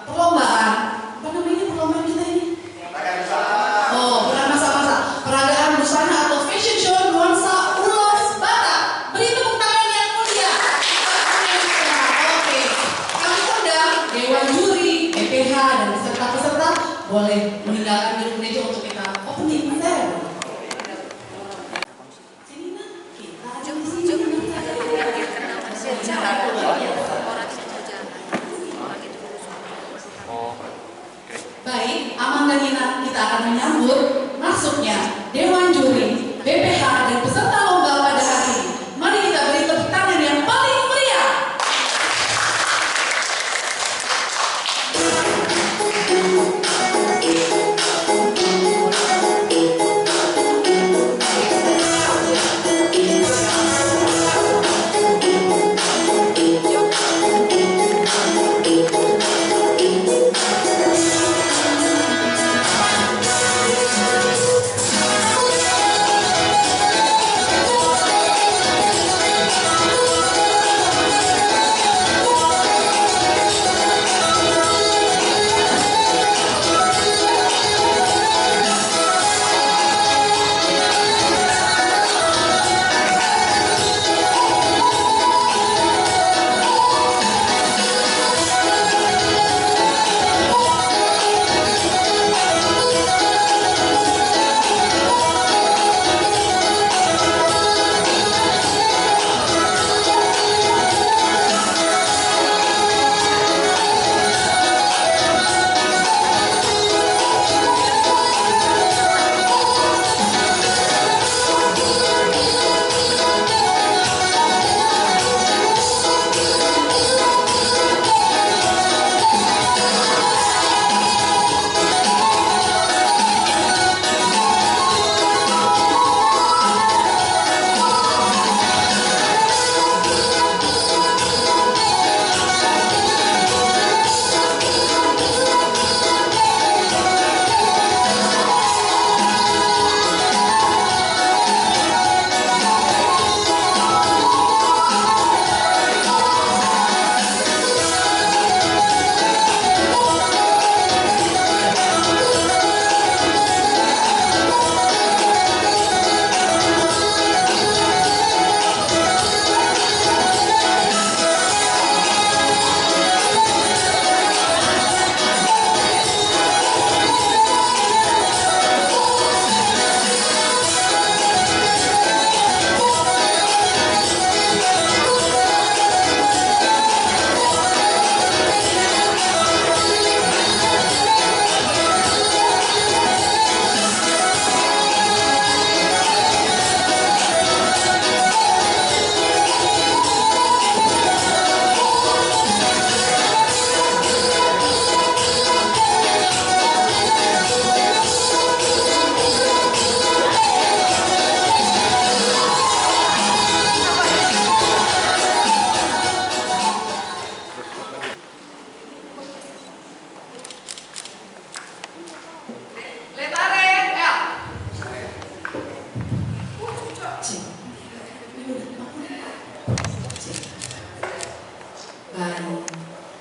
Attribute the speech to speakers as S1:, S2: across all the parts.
S1: perlombaan, apa namanya perlombaan kita ini? Oh, masa-masa peragaan busana atau fashion show nuansa ulos Batak. Beri tepuk tangan yang mulia. Oke, kami undang Dewan Juri, BPH dan peserta-peserta boleh meninggalkan gedung gereja untuk kita opening ceremony. Sini nak, kita di sini. Baik, Amang dan Nina, kita akan menyambut masuknya Dewan Juri, BPH dan peserta lomba pada hari ini. Mari kita beri tepuk tangan yang paling meriah.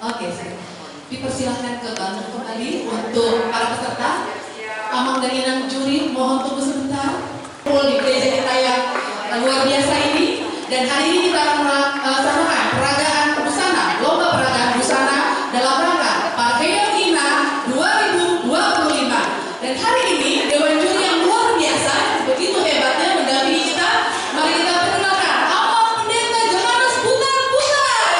S1: Oke, dipersilahkan ke bangun kembali untuk para peserta. Amang dan Inang juri, mohon tunggu sebentar. Di gereja kita yang luar biasa ini, dan hari ini kita akan melaksanakan peragaan busana, lomba peragaan busana dalam rangka Pavilion INA 2025. Dan hari ini Dewan Juri yang luar biasa, begitu hebatnya mendampingi kita. Mari kita perkenalkan Amang Pendeta Johannes Butar-Butar.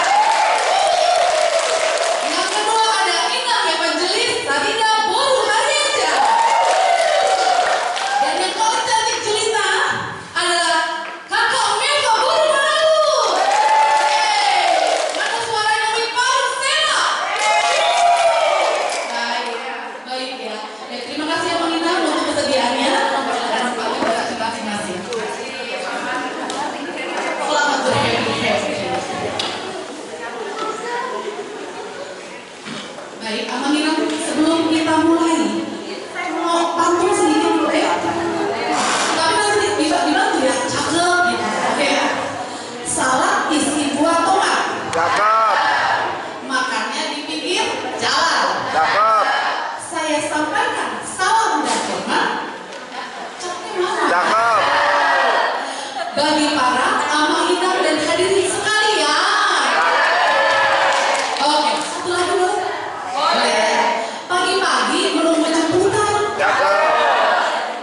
S1: Yang kedua ada Inang Evangelis Sarina Boru Harja. Dan yang paling cantik jelita adalah Kakak Melva juara, Amang Inang dan hadirin sekalian. Oke, satu lagi dong. Boleh. Pagi-pagi menunggu jemputan.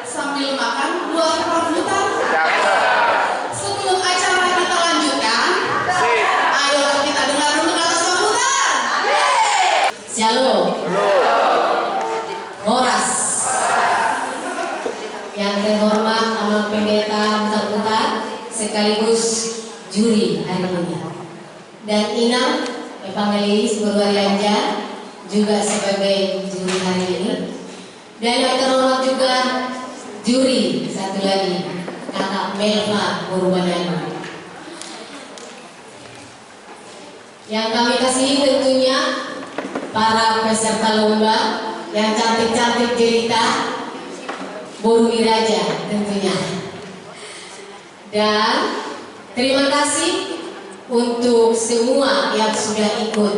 S1: Sambil makan buah rambutan. Sebelum acara kita lanjutkan, ayo kita dengar dulu kata sambutan. Shalom. Horas. Yang terhormat Amang Pendeta Mutar-Mutar sekaligus juri hari ini, dan Inang Evangelis Purwarianja juga sebagai juri hari ini, dan yang terhormat juga juri satu lagi Kakak Melva Purwanani. Yang kami kasihi tentunya para peserta lomba yang cantik-cantik jelita, Buru Iraja tentunya. Dan terima kasih untuk semua yang sudah ikut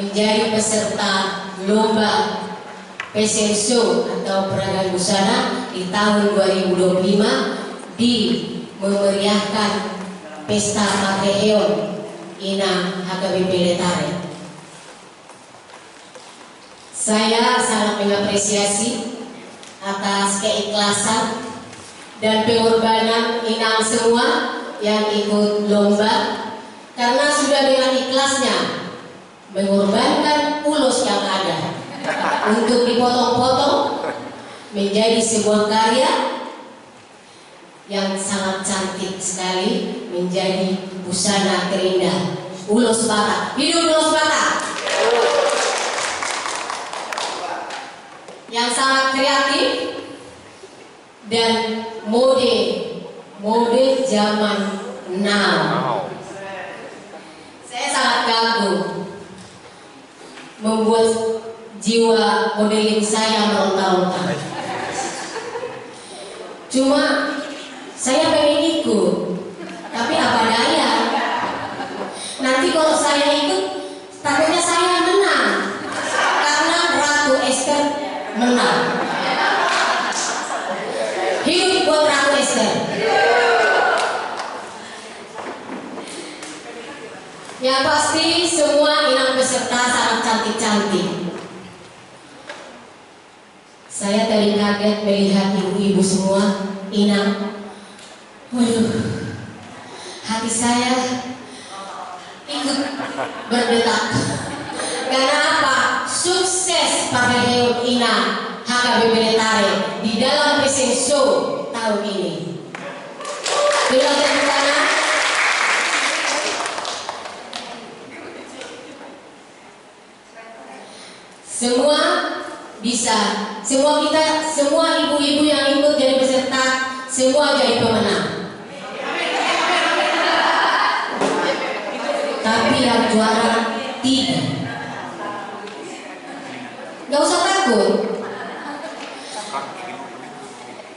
S1: menjadi peserta lomba fashion show atau peragaan busana di tahun 2025 di memeriahkan Pesta Mateheon Inang HKBP Letare. Saya sangat mengapresiasi atas keikhlasan dan pengorbanan Inang semua yang ikut lomba, karena sudah dengan ikhlasnya mengorbankan ulos yang ada untuk dipotong-potong menjadi sebuah karya yang sangat cantik sekali, menjadi busana terindah ulos Batak. Hidup ulos Batak! Yang sangat kreatif dan mode zaman now. Saya sangat kagum, membuat jiwa modeling saya meronta-ronta. Cuma saya pengen ikut, tapi apa daya? Nanti kalau saya ikut, takutnya saya menang, karena Ratu Esther menang. Hidup buat Ratu Esther. Yang pasti semua Inang peserta sangat cantik-cantik. Saya tadi kaget melihat ibu-ibu semua Inang. Waduh, hati saya ikut berdetak. Karena apa? Sukses Pavilion Inang HKBP Letare di dalam fashion show tahun ini. Bila tepuk tangan. Semua bisa, semua kita, semua ibu-ibu yang ikut jadi peserta, semua jadi pemenang. Tapi yang juara tidak. Gak usah takut.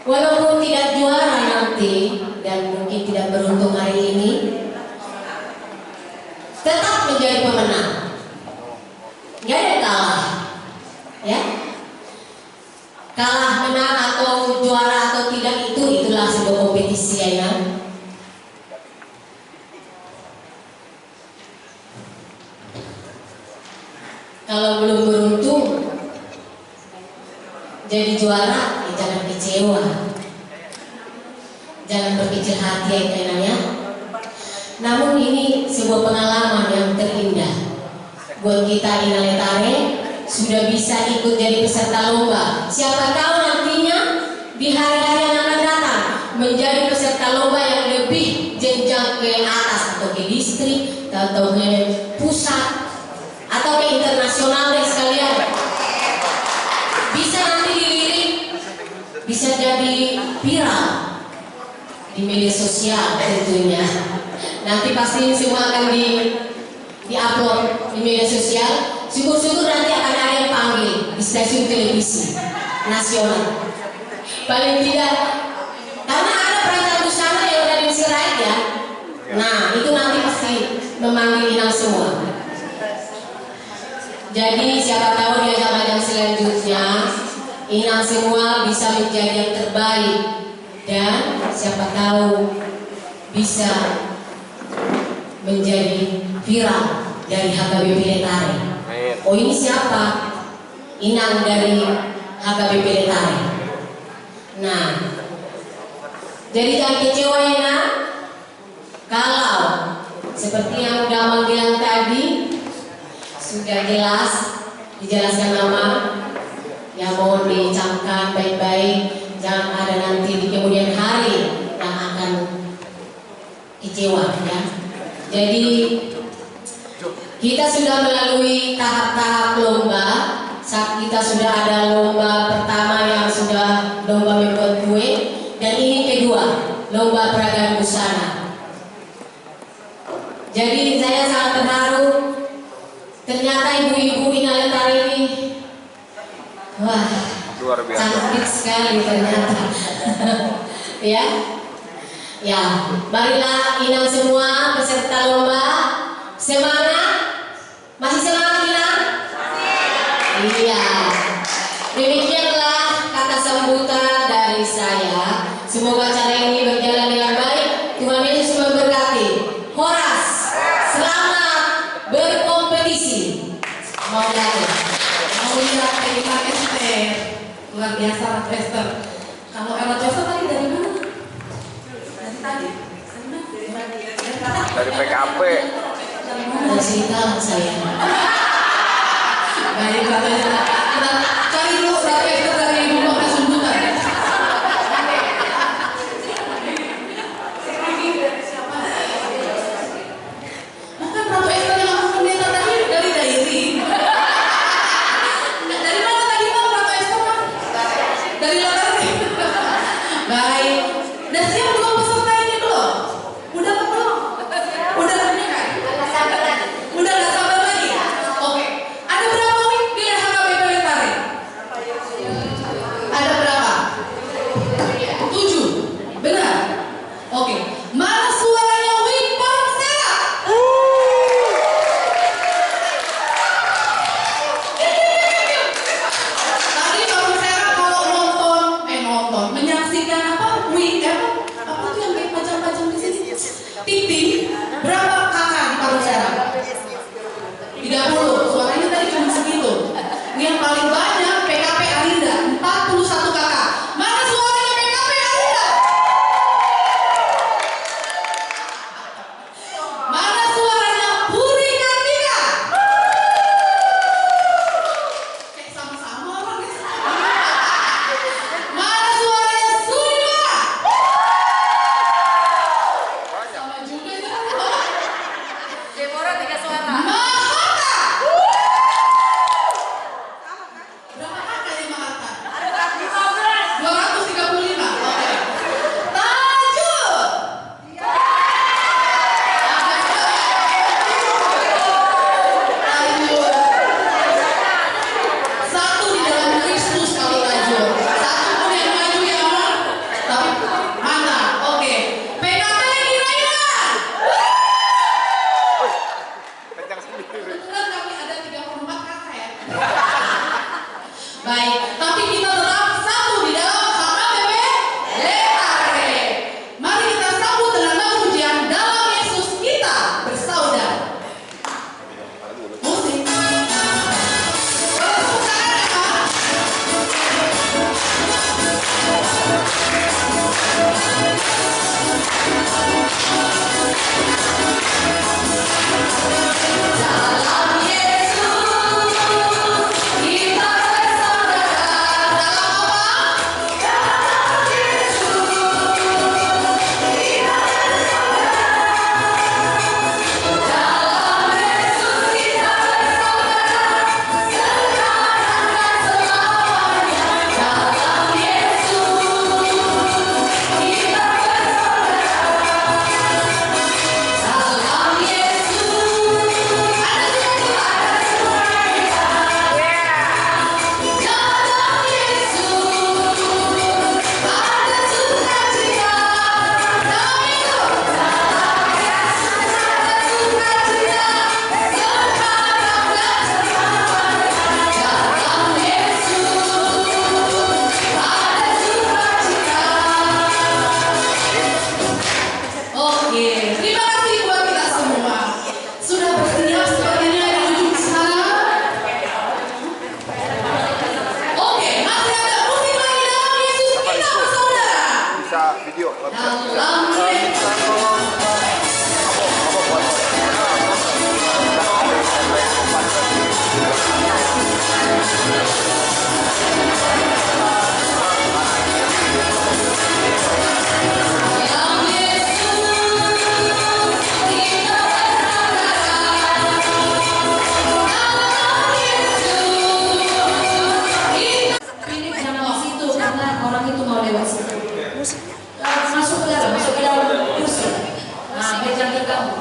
S1: Walaupun tidak juara nanti dan mungkin tidak beruntung hari ini, tetap menjadi pemenang. Gak ada kalah, ya. Kalah menang atau juara atau tidak itulah sebuah kompetisi ya. Kalau belum beruntung jadi juara, ya jangan kecewa, jangan berkecil hati ya kayaknya. Namun ini sebuah pengalaman yang terindah buat kita Inang Letare, sudah bisa ikut jadi peserta lomba. Siapa tahu nantinya di hari-hari yang akan datang menjadi peserta lomba yang lebih jenjang ke atas, atau ke distrik, atau ke pusat, atau ke internasional deh sekalian. Bisa nanti dilirik, bisa jadi viral di media sosial tentunya. Nanti pasti semua akan di-upload di media sosial. Syukur-syukur nanti akan ada yang panggil di stasiun televisi nasional. Paling tidak, karena ada perancang busana yang udah di ya. Nah, itu nanti pasti memanggil Inang semua. Jadi siapa tahu di ajang-ajang selanjutnya Inang semua bisa menjadi yang terbaik, dan siapa tahu
S2: bisa menjadi viral dari HKBP Letare. Oh, ini siapa? Inang dari HKBP Letare. Nah, jadi jangan kecewa ya nak. Kalau seperti yang udah Amang bilang tadi, sudah jelas dijelaskan nama, ya mohon dicamkan baik-baik, jangan ada nanti di kemudian hari yang akan kecewa ya. Jadi kita sudah melalui tahap-tahap lomba. Saat kita sudah ada lomba pertama yang sudah lomba membuat kue, dan ini kedua, lomba peragaan busana. Jadi saya sangat terharu. Ternyata ibu-ibu Inang Letare ini, wah, luar biasa, cantik sekali ternyata. Ya, ya, marilah Inang semua peserta lomba, semangat, masih semangat Inang? Iya. Demikianlah kata sambutan dari saya. Semoga acara ini berjalan dengan baik. Tuhan Yesus memberkati. Horas, selamat berkompetisi. Mau lihat?
S1: Mau lihat Pak Esther. Luar biasa Ratu Esther. Kalau Ratu Esther tadi dari mana? Dari tadi.
S3: Dari PKP.
S2: Dari cerita saya.
S1: Baik Ratu Esther. Kita cari dulu Ratu Esther dari Ibu Kota Sundutan. Bukan Ratu Esther yang langsung pendeta tadi dari Dairi. Dari mana tadi Bang Ratu Esther Bang? Dari Dairi. Baik. Udah siap belum peserta ini belum? Udah apa belum? Udah punya kan? Udah gak sabar lagi? Oke. Ada berapa wing di HKBP Letare? Ada berapa? 7. Benar? Oke. Mana suaranya wing Pansera? Tadi Pansera kalau nonton, menyaksikan apa? Wing apa tuh yang kayak pajang-pajang di sini? TV. Berapa kakak di Pansera? 30. Suaranya tadi cuma segitu. Yang paling banyak PKP Arinda, 41 kakak. Mana suaranya PKP Arinda? Mana suaranya Puri Kartika? Kayak sama-sama orang gitu. Mana suaranya Surya? Sama juga ya.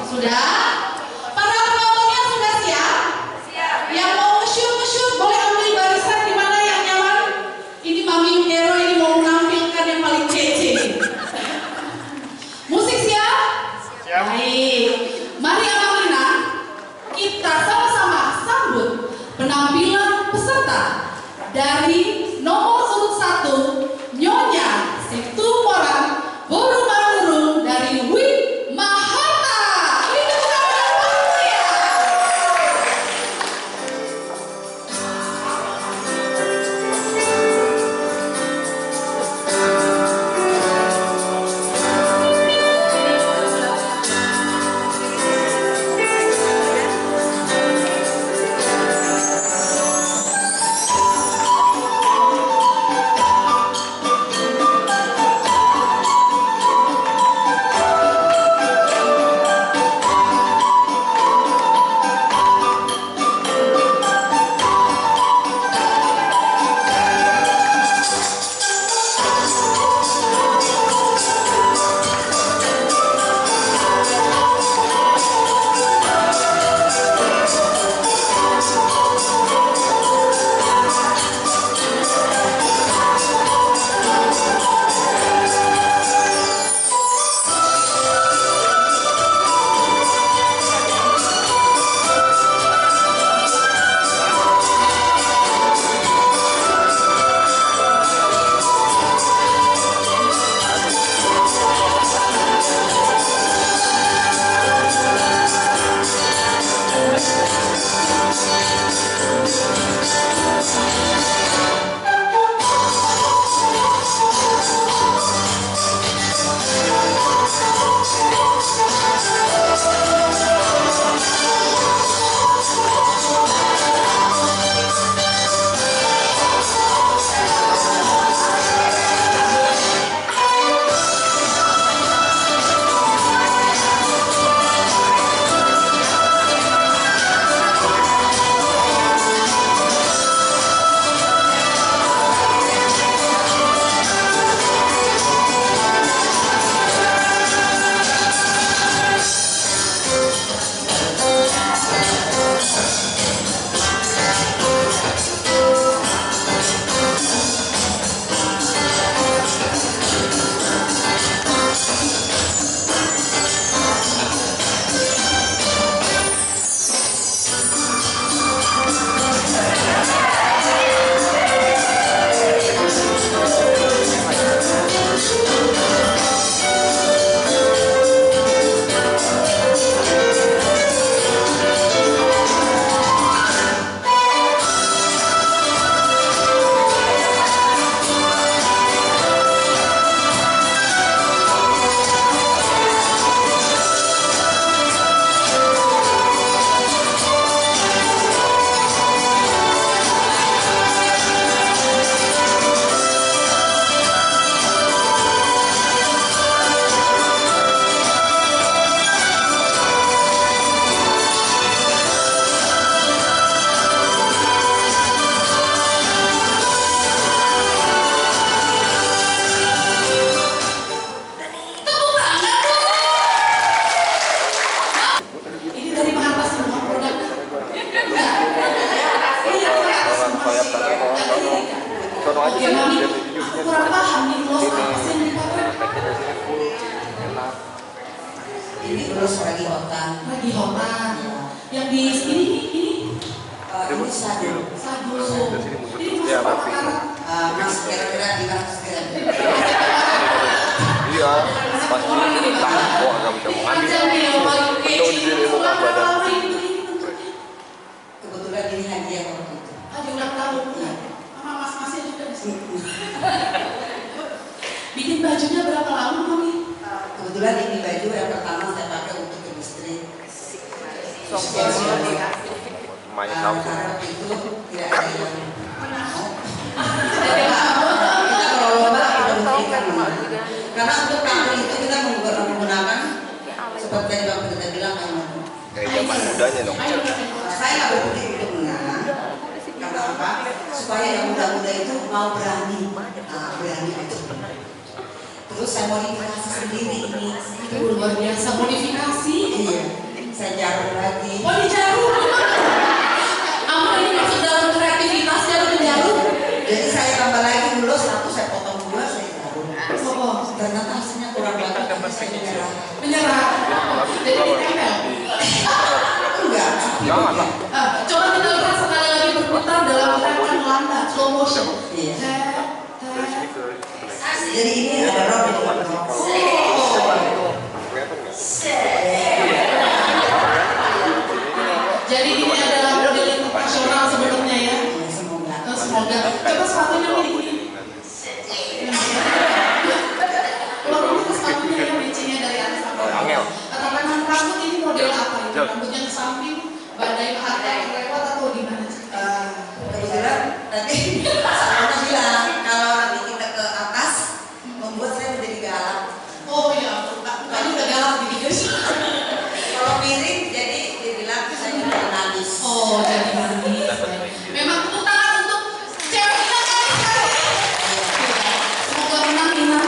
S1: Sudah? Para penontonnya sudah siap? Siap. Yang mau nge-shoot boleh ambil barisan di mana yang nyaman. Ini Mami Yukero ini mau menampilkan yang paling kece. Musik siap? Siap. Baik. Mari Amalina, kita sama-sama sambut penampilan peserta dari nomor urut 1, Nyonya Situmoran Borobudur dari Win Mahata. Ini bukan apa ya? Oke, Mami, aku kurang paham nih close apa sih yang dipakai?
S3: Ini terus lagi hotan.
S1: Lagi hotan. Yang di sini ini
S3: Ini sadu.
S1: sadu. Ini masuk makanan.
S3: Mas kira-kira gimana sekiranya?
S4: Iya, pasti kok nggak bisa mau ngambil.
S1: Macam nih yang paling kece.
S4: Untung di sini bukan badan.
S3: Kebetulan ini hadiah waktu itu.
S1: Ada ulang tahun ya. Sama mas-masnya juga di sini. Bikin bajunya berapa lama, Mami?
S4: Emaknya tahu sih.
S3: Harap itu tidak ada yang mau.
S1: Jadi
S3: Kita kalau lomba kita buktikan. Karena untuk tahun itu kita menggunakan seperti yang waktu kita bilang kan.
S4: Kayak zaman mudanya dong.
S3: Saya nggak berpikir untuk menang. Karena apa? Supaya yang muda-muda itu mau berani. Nah, berani itu. Terus saya modifikasi sendiri ini.
S1: Itu luar biasa modifikasi.
S3: Iya. Saya jarum lagi.
S1: Oh di jarum. Kamu ini masuk dalam kreativitas jarum.
S3: Jadi saya tambah lagi dulu satu, saya potong dua, saya jarum.
S1: Oh,
S3: Ternyata hasilnya kurang bagus, tapi saya menyerah.
S1: menyerah. Jadi ditempel.
S3: Enggak.
S4: Jangan lah.
S1: Coba kita lihat sekali lagi berputar dalam gerakan melanda slow motion.
S3: Iya.
S4: Dari sini ke
S3: Jadi ini ada rock.
S4: kelihatan nggak?
S1: Jadi ini adalah model internasional sebelumnya ya.
S3: Semoga.
S1: Semoga. Coba sepatunya ini. Kalau sepatunya ya matchingnya dari atas sampai bawah.
S4: Angel.
S1: Katakan rambut ini model apa ini? Rambutnya di samping, badai harga yang lewat atau gimana?
S3: Kebetulan tadi saya bilang kalau nanti kita ke atas membuat saya menjadi galak.
S1: Oh iya, tadi udah galak gitu guys.
S3: Kalau miring jadi dibilang saya jadi nangis.
S1: Oh jadi manis. Memang tepuk tangan untuk cewek kita kali sekali. Semoga menang Ina.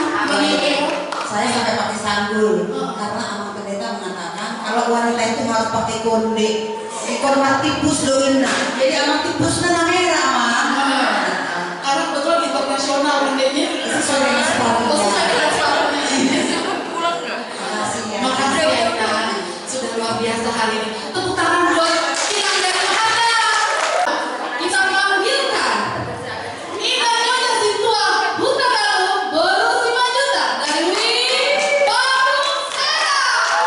S3: Saya sampai pakai sanggul karena Amang Pendeta mengatakan kalau wanita itu harus pakai konde. Ekor matipus doina. Jadi Amang tipus nana merah mah.
S1: Karena kebetulan internasional mundenya.
S3: Sesuai dengan sepatu.
S1: Sesuai dengan sepatunya.
S3: Makasih ya.
S1: Makasih ya Ina. Sudah luar biasa hari ini. Tepuk tangan buat Ina dari Anda. Kita panggilkan Ina Nyonya Sintua Huta Baru Boru 5 juta dari Bandung Serang.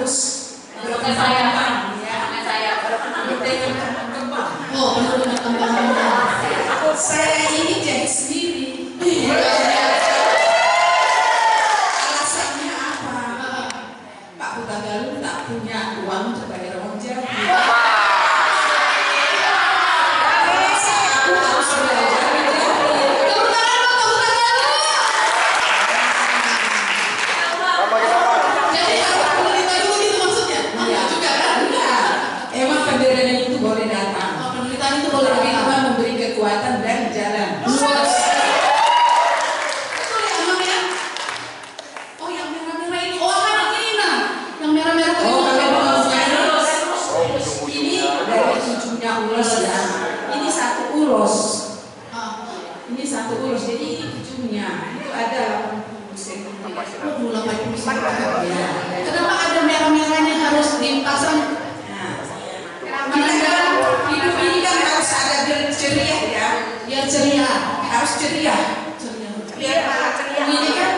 S3: harus berkembang ya. Dengan kembang.
S1: Oh, penuh dengan kembang-kembang.
S3: Saya ini jadi sendiri. Alasannya apa? Pak Hutagalu tak punya uang untuk bayar uang jadi. Aku harus belajar menjadi.
S1: Tepuk tangan buat Pak Hutagalu.
S4: Sama kita Pak.
S1: Jadi harus penderita dulu gitu maksudnya?
S3: Iya.
S1: Juga kan?
S3: Enggak. Emang penderitaan itu boleh datang.
S1: Oh, penderitaan itu boleh
S3: Tapi
S1: datang.
S3: Tuhan memberi kekuatan dan jalan.
S1: Betul ya, Emang ya? Oh, yang merah-merah ini. Oh, anak ini nah. Yang merah-merah itu.
S3: Oh, kalau mau
S4: Ujung-ujungnya.
S3: ini dari ujungnya ulos ya. Ini satu ulos.
S1: Ah,
S3: Ini satu ulos. Jadi ini ujungnya. Itu ada 80 cm.
S1: oh, 80 cm.
S3: Ya.
S1: Kenapa ada merah-merahnya harus dipasang?
S3: Hidup ini kan harus ada ceria ya.
S1: Biar ceria.
S3: Harus ceria.
S1: Ceria.
S3: Ini kan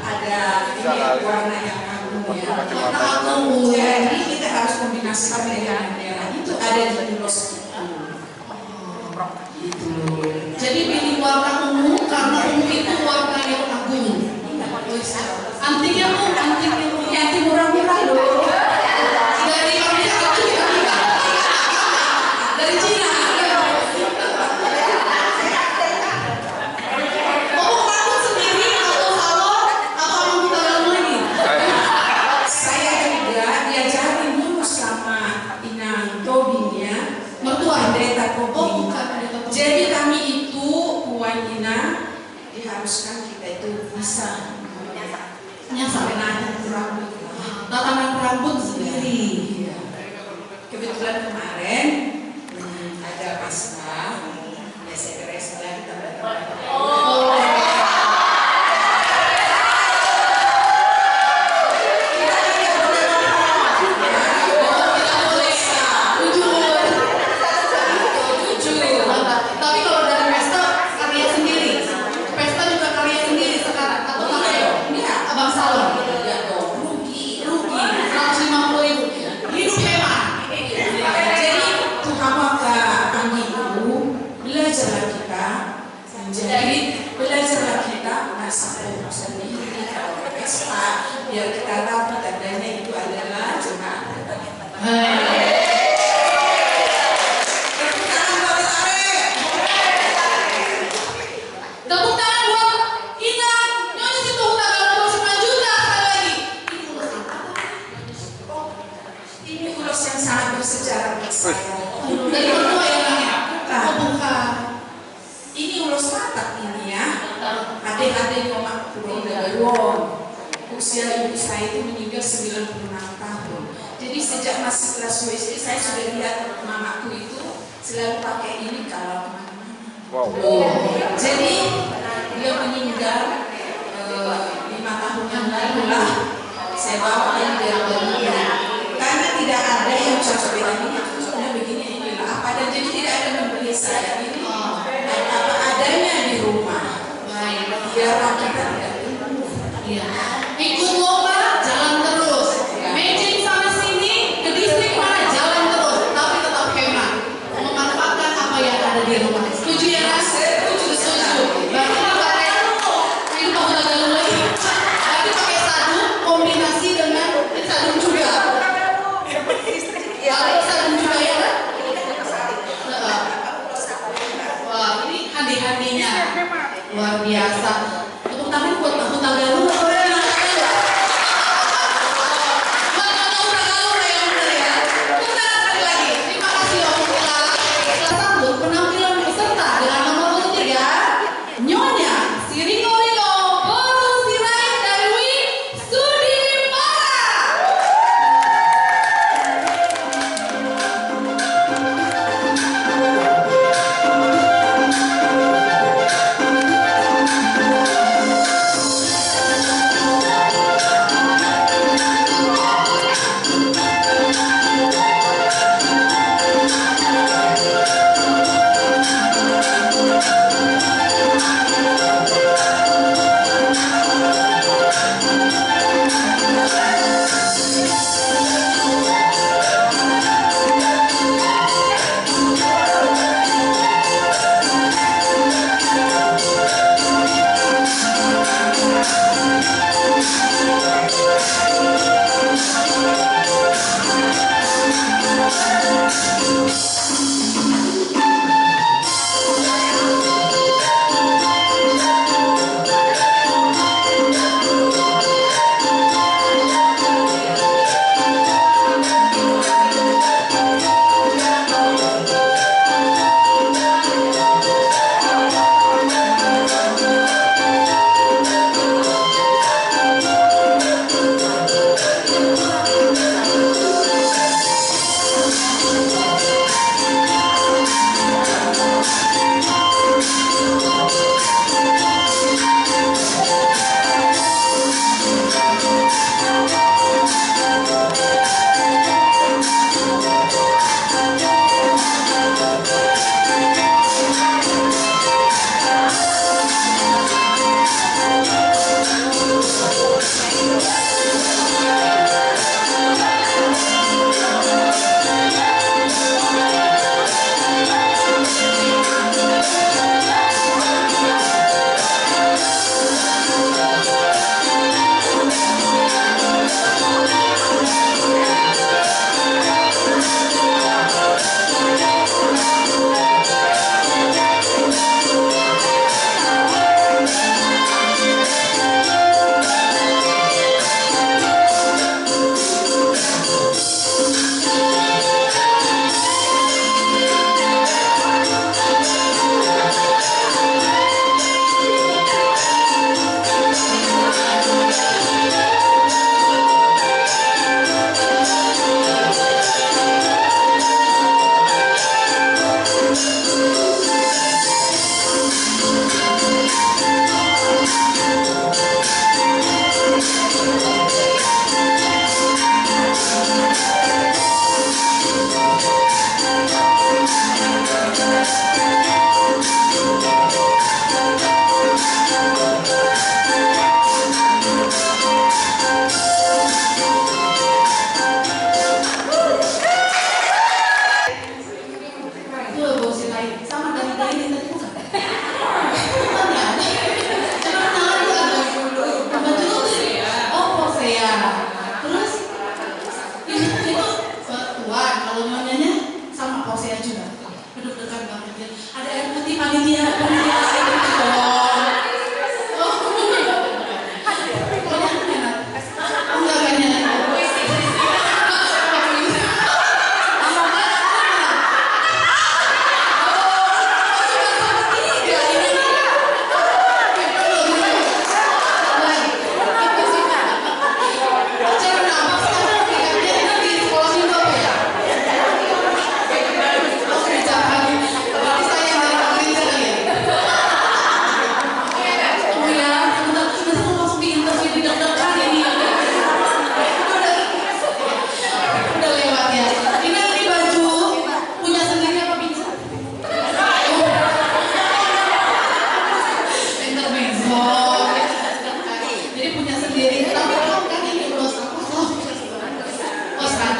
S3: ada ini warna yang agung ya.
S1: Warna agung.
S3: Jadi kita harus kombinasikan dengan merah. Itu ada di ulos itu. Gitu.
S1: Jadi pilih warna ungu karena ungu itu warna yang agung. Antiknya Bu, antiknya Bu.
S3: Yang murah-murah loh.
S1: Dari Amerika atau Amerika? Dari Cina. Oh, rambut sendiri atau salon atau rambut dalam lagi?
S3: Saya juga diajarin dulu sama Inang Tobingnya,
S1: Mertua.
S3: pendeta
S1: Oh,
S3: Tobing.
S1: bukan pendeta Tobing.
S3: Jadi kami itu Puan Ina diharuskan kita itu bisa
S1: Nyasar.
S3: menahan rambut.
S1: Tatanan rambut sendiri.
S3: Iya. Kebetulan kemarin ada pasca, ya saya beres lagi tambah-tambah.
S1: Oh. Tapi kalau dari pesta karya sendiri, pesta juga karya sendiri sekarang atau pakai abang salon. Rugi 150.000. Hidup hemat.
S3: Jadi Tuhan maka kami itu belajarlah kita menjadi belajarlah kita masak sendiri kalau pesta biar kita tahu tandanya itu adalah jemaat.
S1: Tepuk tangan buat Inang. Nyonya situ Hutagalu 9 juta sekali lagi.
S3: Ini ulos yang sangat bersejarah buat saya.
S1: Dari mertua ya Nang ya? Oh, bukan.
S3: Ini ulos Batak ini ya. Adik-adik Mama Puro Dagawon. Usia ibu saya itu meninggal 96 tahun. Jadi sejak masih kelas SD saya sudah lihat mamaku itu selalu pakai ini kalau kemana-mana.
S4: Wow.
S3: Jadi dia meninggal 5 tahun yang lalu lah. Saya bawa ini dari Belanda. Karena tidak ada yang cocok ini, cocoknya begini inilah apa dan jadi tidak ada membeli saya ini apa adanya di rumah.
S1: Baik.
S3: Biar kita tidak tumbuh.
S1: Iya. Ikut lomba jalan terus. Matching sana sini ke distrik mana jalan terus, tapi tetap hemat. Memanfaatkan apa yang ada di rumah. Setuju ya Mas? Setuju. Berarti nggak pakai ini Pak Hutagalu lagi. Tapi pakai sadung kombinasi dengan sadung juga.
S3: Ya,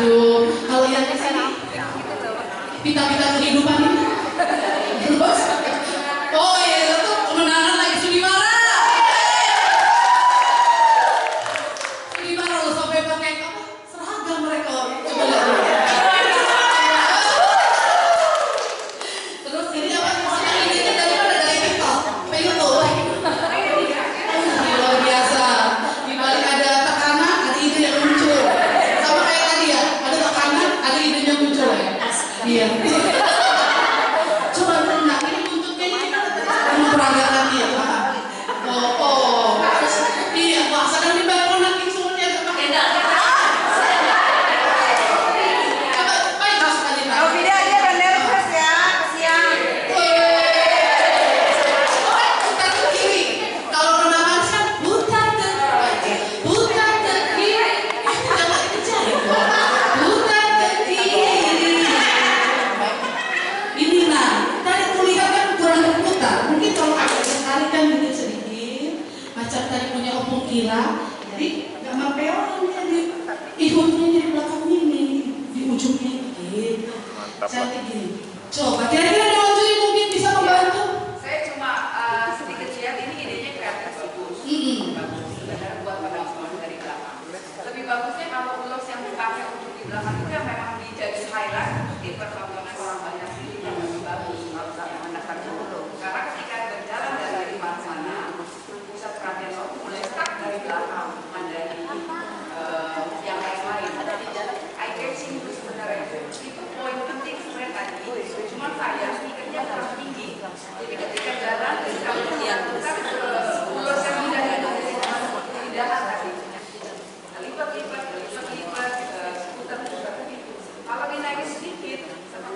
S1: Aduh, kalau yang ke sini pita-pita kehidupan ini. Terus, oh iya itu kemenangan lagi Sudimara. Sudimara loh sampai pakai apa? Seragam mereka. Coba lihat. Terus ini apa? Ini kan daripada dari TikTok, pengen tuh. Luar biasa. Di balik ada tekanan, ada ide yang muncul. Sama kayak tadi ya, ada tekanan, ada idenya muncul ya. Iya. Coba renang, ini buntutnya ini kita memperagakan dia. Oh. Iya, wah sedang dibangun nanti sumurnya agak pakai dah. Coba, baik mas tadi pak.
S3: Oh, beda aja dan nervous ya, kesian.
S1: Putar ke kiri. Kalau renang manis kan putar ke kiri. Coba dikejar ya. Putar ke kiri. Ini nah, tadi kulihat kan kurang berputar. Mungkin kalau agak tertarik kan dikit sedikit. Macam tadi punya opung kira. Jadi gambar peonnya di ihutnya di belakang ini, di ujungnya gitu. Cantik gini. Coba kira-kira ada wajahnya mungkin bisa membantu.
S4: Saya cuma sedikit lihat ini idenya kreatif bagus. Bagus sebenarnya buat penonton dari belakang. Lebih bagusnya kalau ulos yang dipakai untuk di belakang itu yang memang dijadi highlight di pertontonan orang banyak ini yang lebih bagus kalau sampai menekan dulu. Karena ketika berjalan dari mana pusat perhatian orang mulai stuck dari belakang, dari yang lain-lain. I can see itu sebenarnya itu poin penting sebenarnya tadi. Cuma saya pikirnya terlalu tinggi. Jadi ketika jalan kalau dilakukan ulos yang tidak ada tidak tadi. Lipat, putar gitu. Kalau dinaikin sedikit, seperti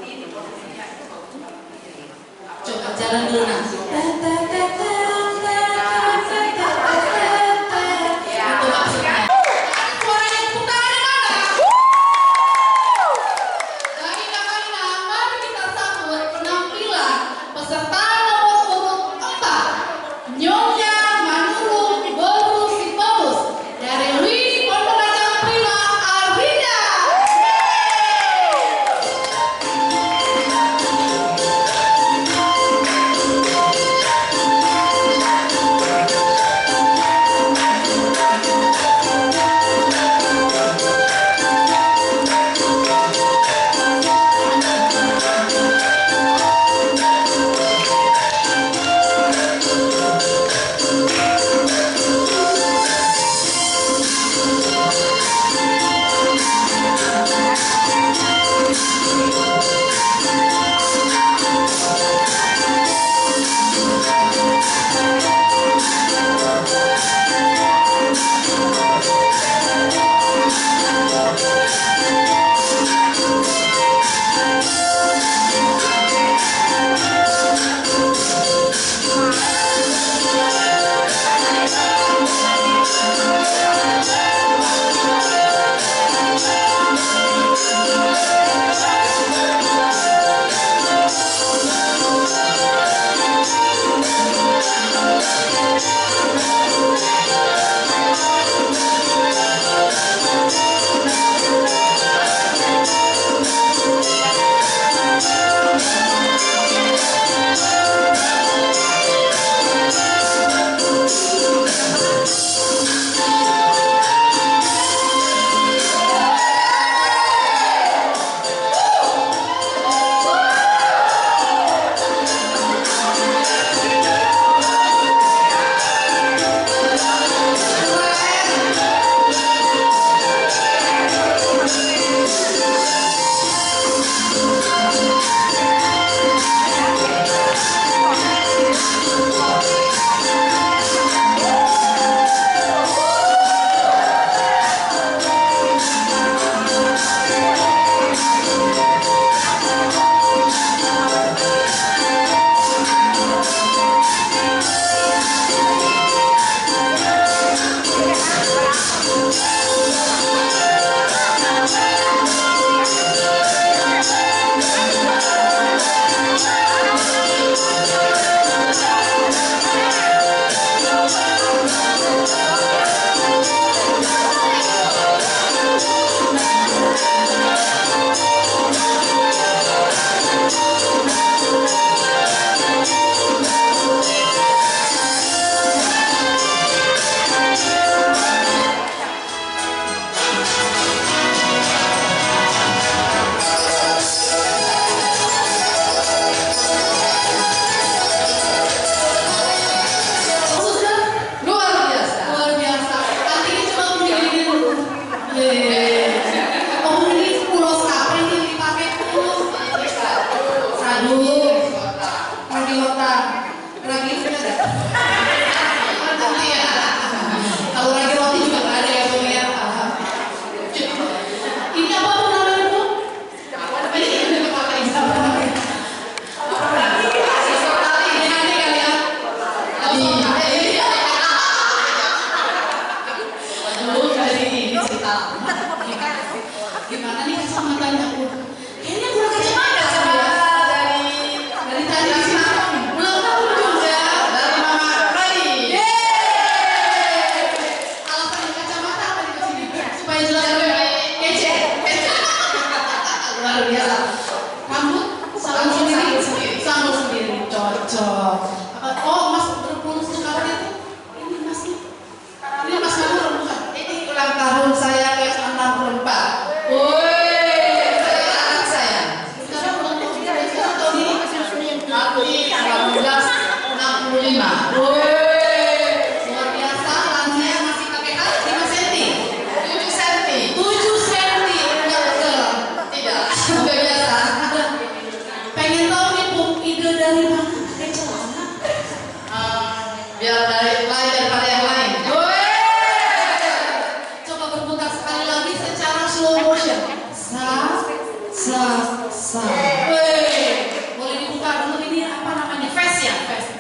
S1: Boleh dibuka dulu ini apa namanya? Face ya, face.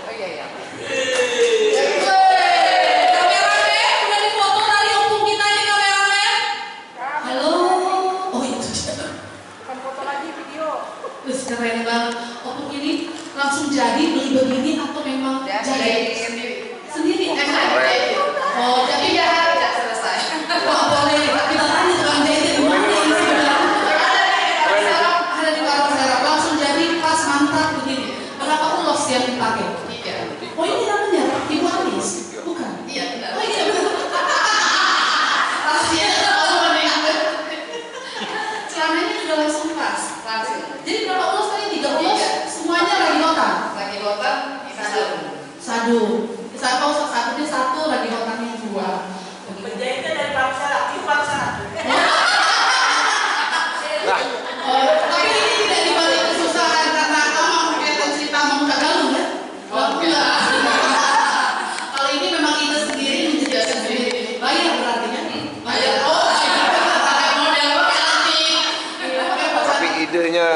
S4: Oh iya ya.
S1: Kameramen, udah difoto tadi opung kita ini kameramen. Halo. Oh itu dia.
S4: Bukan foto lagi, video.
S1: Terus keren banget. Opung ini langsung jadi beli begini atau memang jadi
S4: sendiri.
S1: sendiri?
S4: Keren.
S1: Oh jadi ya
S4: Tidak selesai.
S1: wah boleh kita tanya tukang jahit di mana ini sebenarnya. Ada di warung serap langsung jadi pas mantap begini. Berapa ulos yang dipakai?
S4: Iya.
S1: Oh ini namanya Ibu Anis? Bukan?
S4: Iya benar.
S1: Oh iya benar. Rahasia oh nih. Celananya juga langsung pas.
S4: Langsung.
S1: Jadi berapa ulos tadi? 3 ulos? Semuanya lagi notan?
S4: Lagi botan, satu.
S1: Satu. Kalau satunya satu, lagi notannya 2.
S3: Penjahitnya dari bangsa, di bangsa.
S1: Tapi ini tidak dibalik kesusahan karena kamu mungkin cerita mau buka galung ya? Oh enggak. Kalau ini memang ide sendiri menjadi sendiri. Bayar berarti ya? Bayar. Oh, pakai model pakai nanti.
S5: Tapi idenya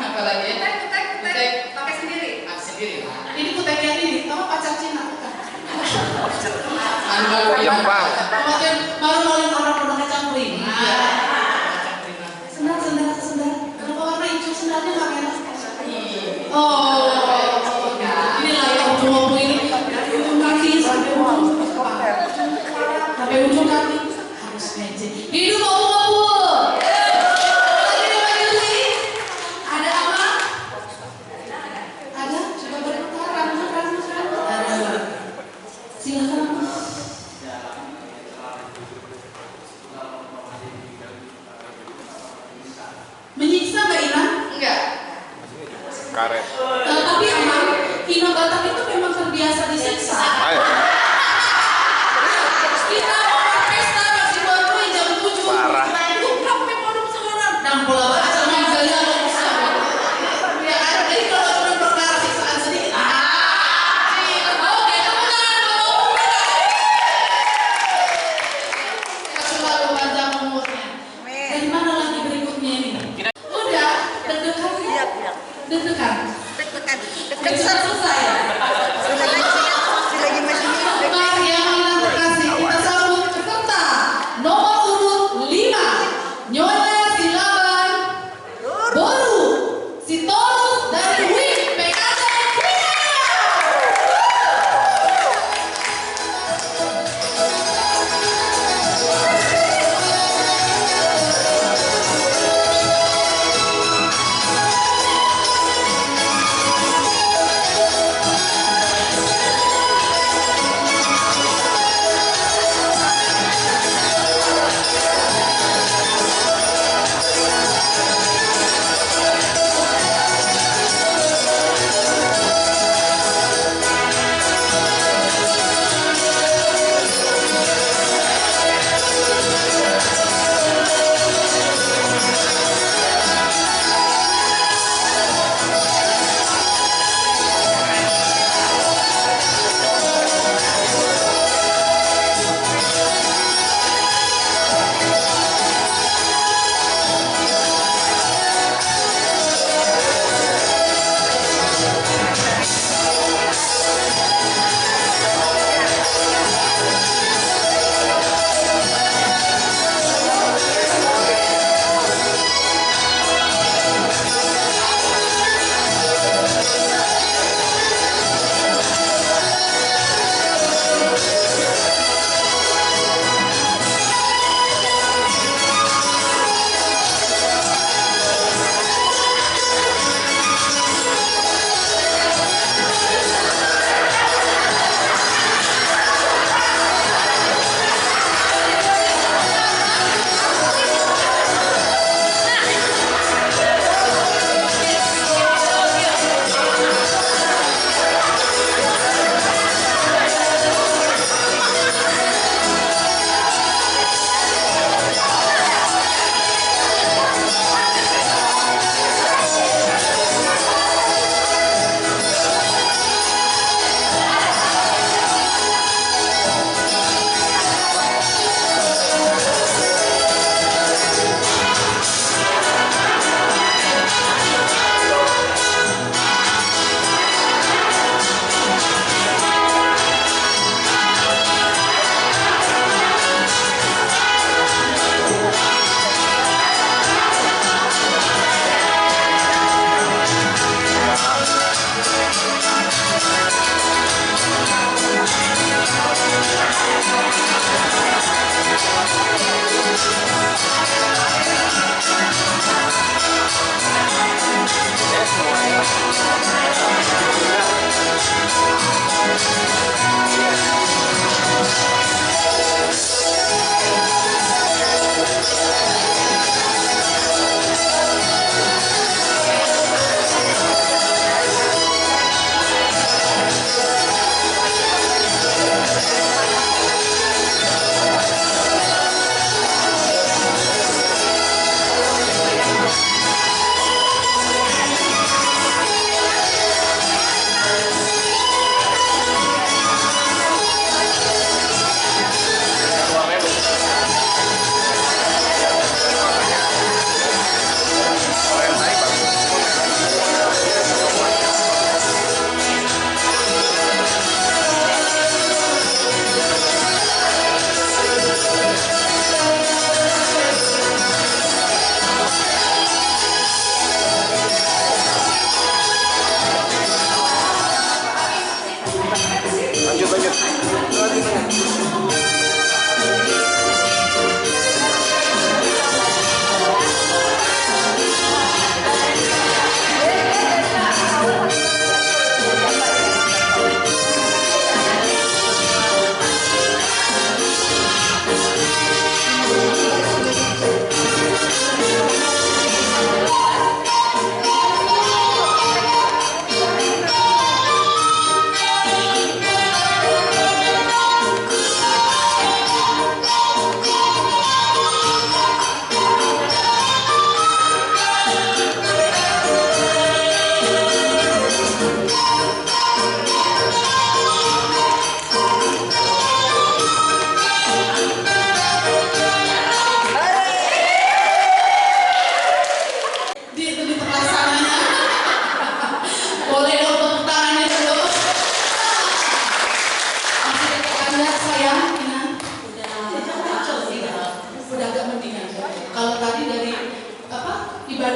S4: Apa lagi? Kutek pakai sendiri. Pakai sendiri.
S1: Ini kuteknya ini, kamu pacar Cina bukan?
S5: Jepang.
S1: Baru nolin orang-orang kacang pring. Sendal. Kenapa warna hijau sendalnya nggak merah? Oh, inilah ya ujung ini dari ujung kaki sampai ujung kepala, sampai ujung kaki harus mejeng. Hidup opung-opung. Lagi dipanggil sih? Ada apa? Ada? Coba berputar, rambut. Ada. Silakan. Menyiksa Mbak Ina?
S4: Enggak.
S5: Karet.
S1: Tapi emang Ina Batak itu memang terbiasa disiksa.
S5: Ayo.
S1: Kita over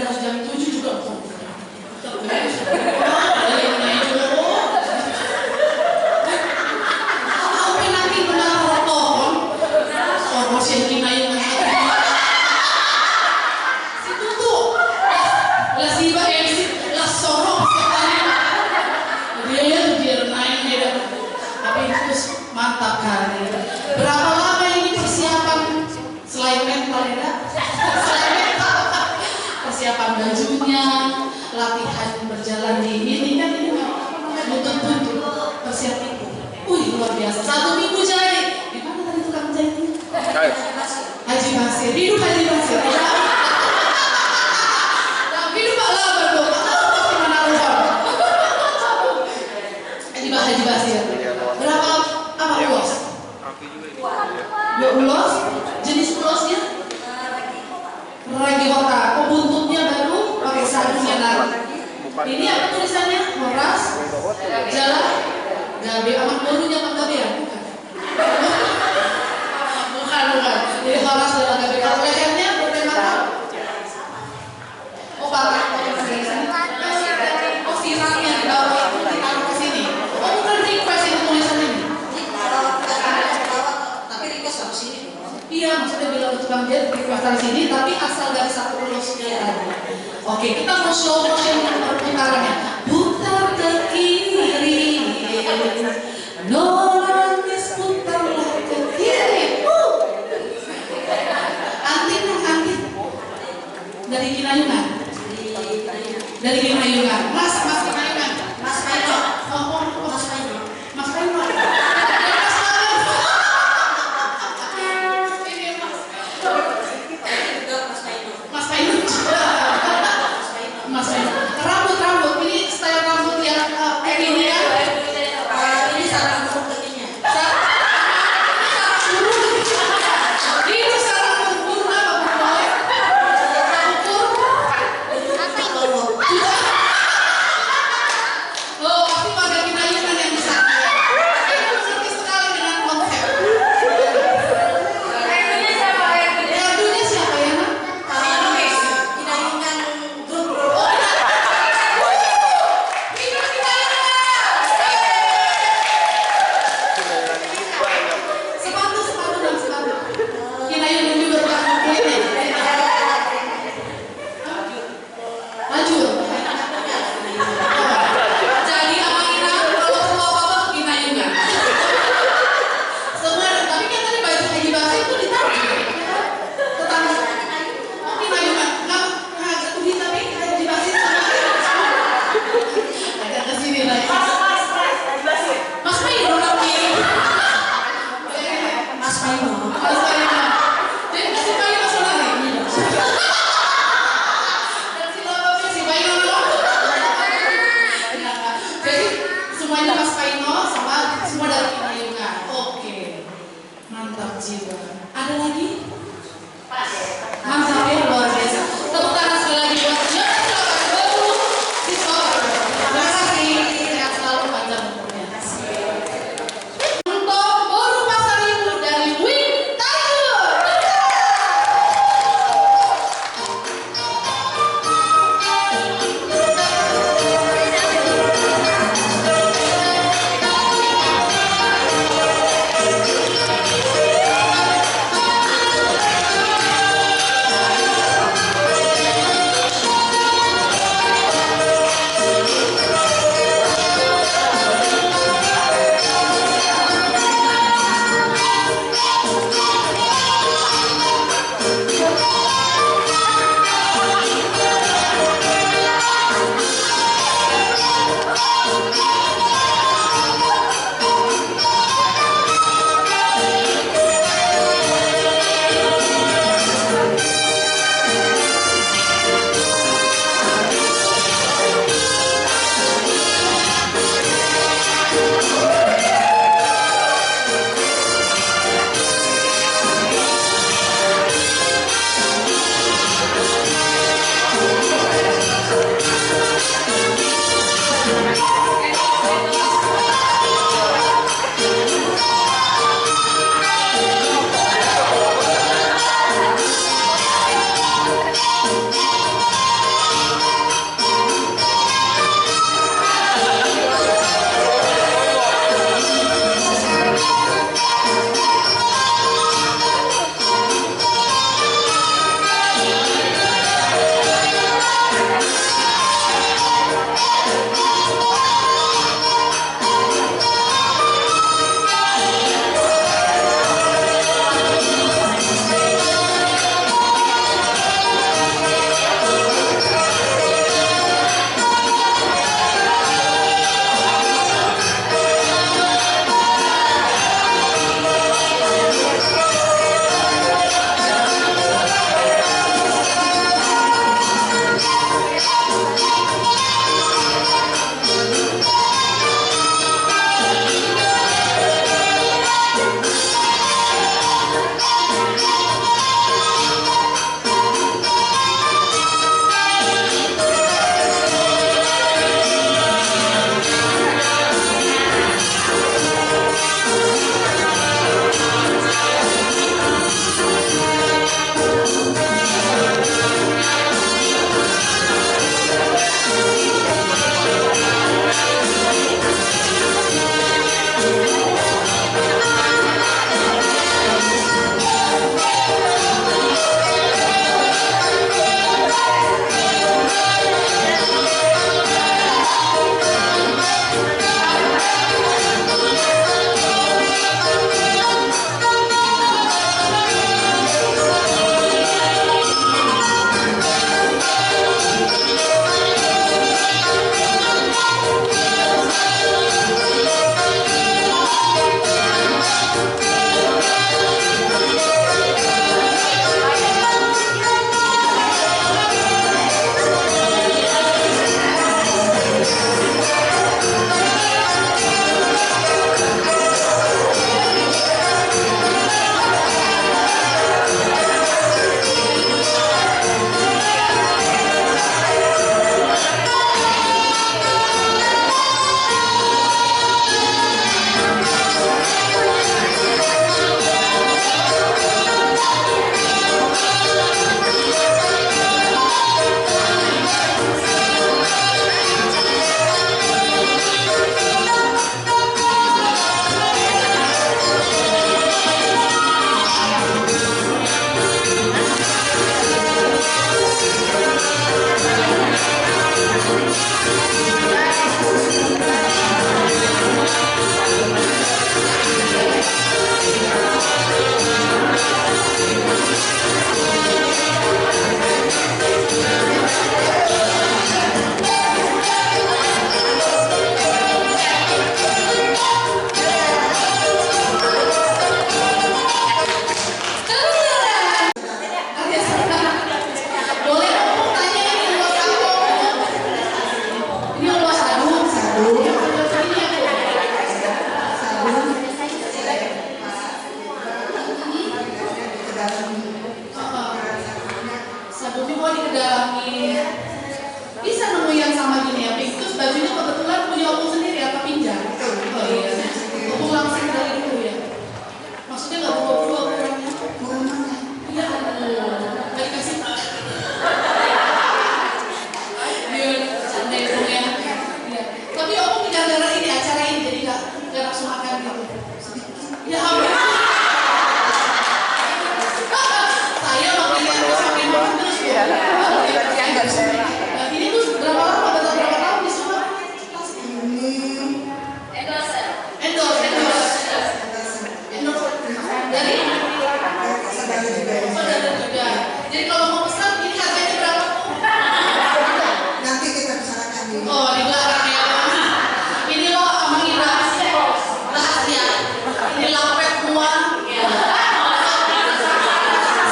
S1: dari jam 7 juga. Sampai nanti benar pohon, orang sih kinain situ tuh, lah siapa MC, lah sorok sekali. Dia naik dia, tapi itu mantap kali. Berapa lama ini persiapan selain mental ya? Selain mental, persiapan bajunya, latihan berjalan di ini kan ini butuh persiapan. Luar biasa. 1 minggu jadi. Di mana tadi tukang jahitnya? Haji Basir. Hidup Haji Basir. Hidup Pak Labar dong. Pasti menaruh. Haji Basir. Berapa apa ulos? Ya ulos. Jenis ulosnya? Ragi Hota. Buntutnya baru pakai sarungnya lagi. Ini apa tulisannya? Horas. Jalan. Gabe amat barunya Pak Gabe ya? Bukan. Jadi horas jalan Gabe. Kalau lehernya bertema patah. Oh sirangnya di bawah itu ditaruh ke sini. Oh bukan request itu tulisan ini.
S3: Tapi request harus sini.
S1: Iya, maksudnya bilang tukang jahit request dari sini, tapi asal dari satu ulusnya tadi. Oke, kita mau slow motion perputarannya. Putar ke kiri, nangis putarlah ke kiri. Antin. Dari Kinayungan. Dari Kinayungan. Mas Kinayungan.
S3: Mas Paino.
S1: Mas Paino. Mas Paino. Mas Paino. Rambut. Ini style rambut yang ini ya.
S3: Ini sarang rambut kakinya.
S1: Ini sarang ukur apa boy? Ukur. Oh, pasti pada Kinayungan yang besar. Ini mengerti sekali dengan konsep. Adunya siapa ya?
S3: Kinayungan grup. Sepatu. Kinayungan juga tukang kulit. Lajur. Jadi apa kita kalau semua apa Kinayungan. Semua, tapi kan tadi baju Haji Basir itu ditaruh. Tetangga. Oh Kinayungan. Nggak tuh tapi Haji Basir sama. Agak kesini lagi. Mas Paino tapi. Mas Paino.
S1: Jadi si Paino saudara. Dan si lolosnya si Paino. Jadi semuanya Mas Paino sama semua dari Kinayungan. Oke. Mantap jiwa. Ada lagi? Mantap ya, luar biasa. Tepuk tangan sekali lagi buat terima kasih. Sehat selalu panjang umurnya. Untuk Guru Pasar Ibu dari Win Tiger. Sabunnya mau dikedalami. Bisa nemu yang sama gini ya, Pink. Terus bajunya kebetulan punya opung sendiri apa pinjam? Oh iya, opung langsung dari dulu ya. Maksudnya nggak bawa ukurannya? Iya, nggak dikasih. Iya, canda itu ya. Iya. Tapi opung gara-gara ini acara ini jadi nggak langsung makan gitu. Ya ampun. Saya makanya sampai makan terus ya. Ini tuh berapa lama? Berapa tahun di sana? Endorse. Dari saudara juga. Jadi kalau mau pesan ini harganya berapa?
S3: Nanti kita bicarakan dulu.
S1: Oh, di belakang ya. Ini loh Amang Ida. Rahasia. Ini lampet semua.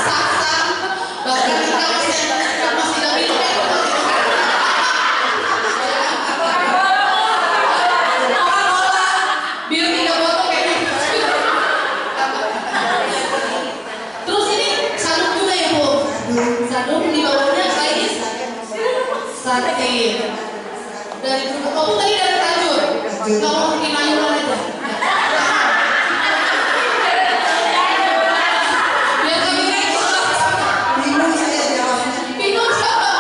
S1: Saksan. Bahkan kita masih gak minum ya. Biar tidak botol kayak gitu. Terus ini saduk juga ya Bu? Saduk di bawahnya saiz sate. Dari oh tadi dari Tanjur. Nggak mau bikin ayunan aja. Biar kami
S3: Bingung saya jawabnya.
S1: bingung siapa?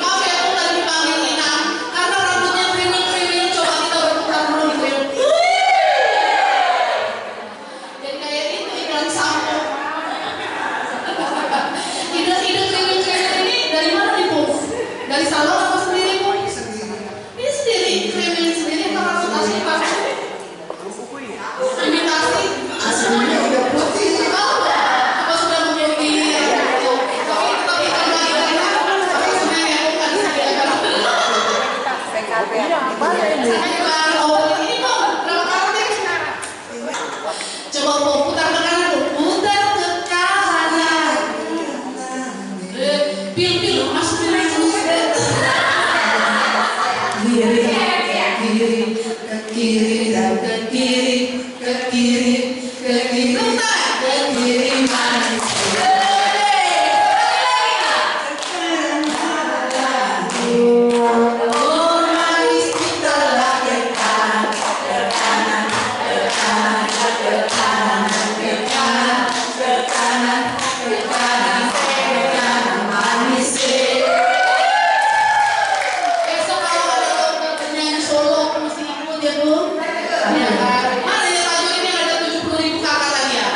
S1: Maaf ya aku tadi dipanggil Inang karena rambutnya kriwil-kriwil. Coba kita berputar dulu di kriwil. Jadi kayak itu iklan sampo. Ide kriwil-kriwil ini dari mana nih Bu? Dari salon apa sendiri Bu? Ini sendiri, kriwil sendiri atau rambut asli Pak? Imitasi.
S3: Aslinya udah putih.
S1: Apa sudah memiliki tapi karena sebenarnya bukan ini dong berapa kali coba mau putar ke kanan putar ke kanan pil masuk kiri dan ke kiri manis. Oh manis kita lakukan ke kanan manis. Besok kalau ada lomba penyanyi solo mesti ikut ya Bu. Ya kan? Mana ya Tanjur ini ada 70.000 kakak tadi ya?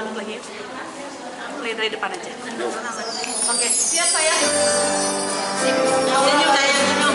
S6: menit lagi. Mulai dari depan aja. Oke, siap saya. Senyum saya, senyum.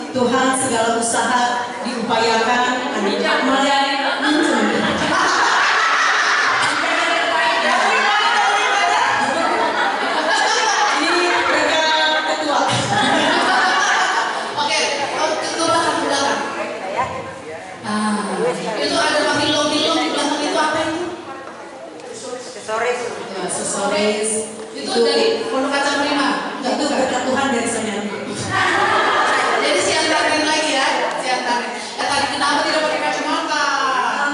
S3: Tuhan segala usaha diupayakan
S1: itu ada pilong-pilong di belakang itu apa itu? Aksesoris. Itu dari Pondok Kacang Prima.
S3: itu berkat Tuhan dari sana.
S1: Jadi si antarin lagi ya, si antarin. Tadi kenapa tidak pakai kacamata?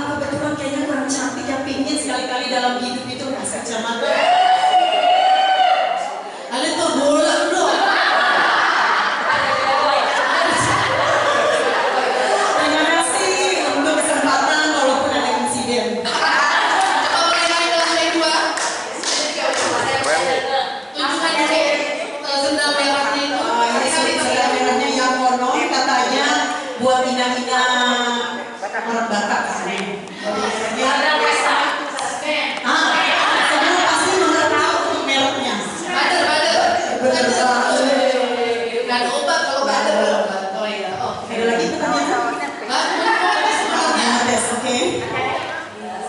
S3: Kebetulan kayaknya kurang cantik ya, pingin sekali-kali dalam hidup itu kasih kacamata.
S1: Ada tuh bola bro.
S3: Terima kasih untuk kesempatan walaupun ada insiden.
S1: Coba boleh naik ke lantai 2. Tunjukkan sendal merahnya itu.
S3: Sendal merahnya yang konon katanya buat ina-ina orang Batak kan. Semua pasti udah tahu untuk mereknya.
S1: Bader. Bukan obat kalau bader. Oh iya.
S3: Ada lagi pertanyaan? Tes, oke.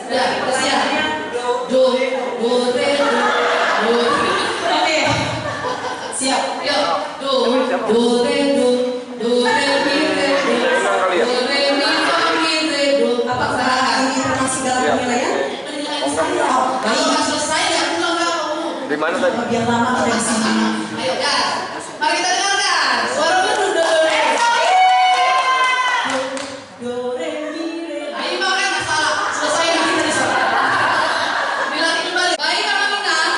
S1: Sudah siap. Do, re, do.
S3: Oke. Siap.
S1: Yuk, do, re, mi, re, do. Do, re, mi, fa, mi, re, do.
S3: Apakah ini tentang segala penilaian?
S1: Penilaian saya. Kalau nggak selesai ya pulang nggak kamu.
S5: Di mana tadi?
S3: Biar lama kita di sini.
S1: Ayo Ya, mari kita dengarkan suara merdu do re. Do re mi re. Ayo makan masalah. Selesai nanti dari sana. Dilatih kembali. Baik Kakak Minang,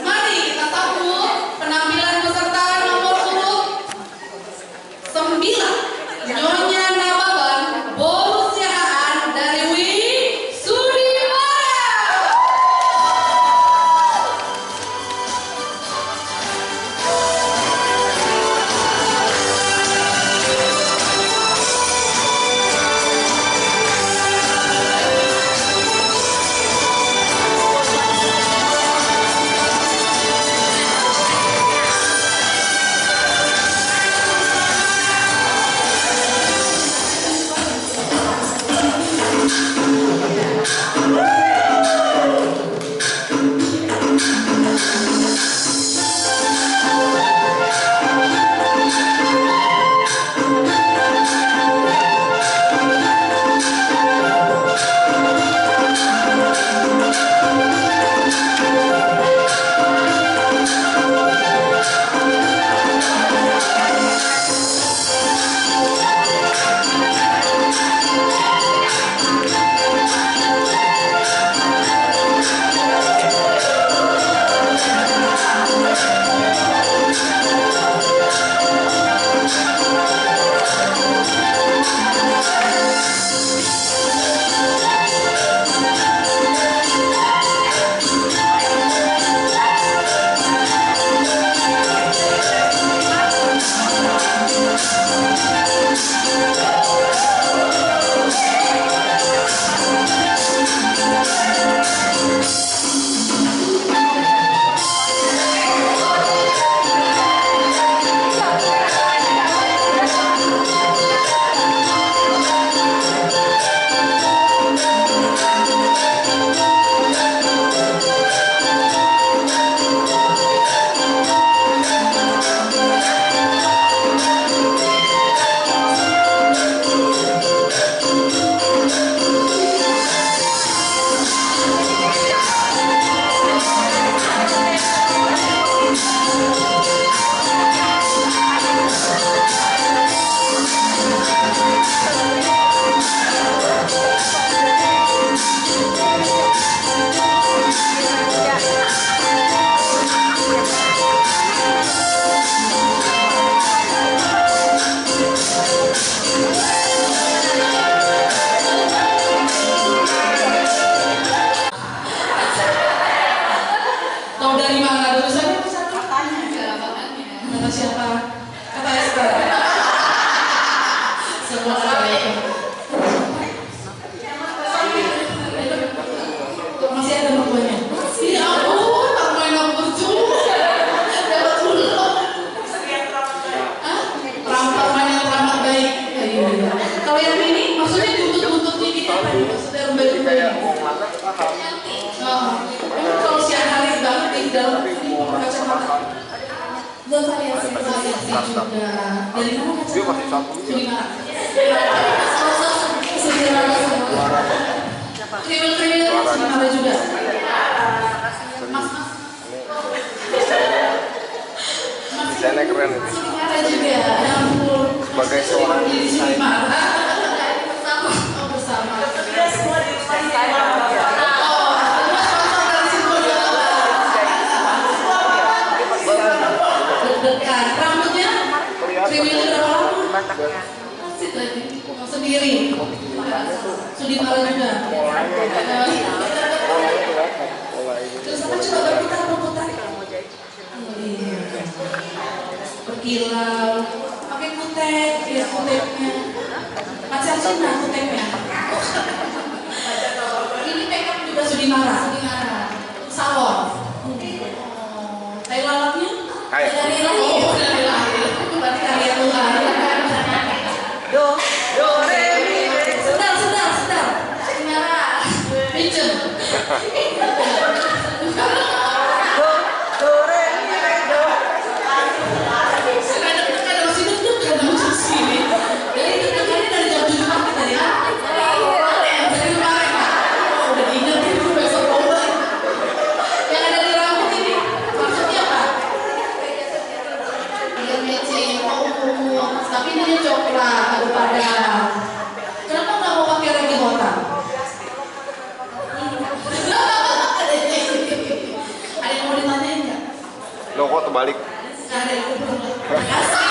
S1: mari kita sambut penampilan peserta nomor urut 9. Nyonya Nababan Borusiaan dari Wisudimara. Tahu dari mana dulu saya? Kata siapa? Kata Esther. Semua ada itu. Masih ada bukunya. Ya ampun, permain nomor 7. Dapat dulu. Permain yang ramah baik. Kalau yang ini maksudnya buntut-buntutnya gitu apa? Maksudnya rembes-rembes. Kalau siang hari banget di dalam ini kacamata. Gak variasi juga. Dari mana kacamata? Sudimara. Sudimara. Kriwil-kriwil Sudimara juga. Mas.
S5: Desainnya keren itu.
S1: Sudimara juga. Ya ampun.
S5: Sebagai seorang
S1: Sudimara. Oh bersama. Dekat rambutnya kriwil berapa lama? Masih lagi sendiri. Sudimara juga. Terus apa coba berputar? Berkilau. Pakai kutek, ya kuteknya. Pacar Cina kuteknya. Ini makeup juga Sudimara. Salon. Tai lalapnya? Dari lahir. Dari lahir. Berarti karya Tuhan. Do re mi re. Sedar. Sudimara. Pinjem. Do re mi re do. Kadang masih deg-degan masuk sini. Jadi deg-degannya dari jam 7 pagi tadi kan? Dari kemarin Pak. Udah ingat itu besok lomba. Ya warnanya coklat, aduh padam. Kenapa nggak mau pakai regi hotam? Ada yang mau ditanyain nggak?
S5: Lo kok terbalik?
S1: Ada yang mau Terima kasih.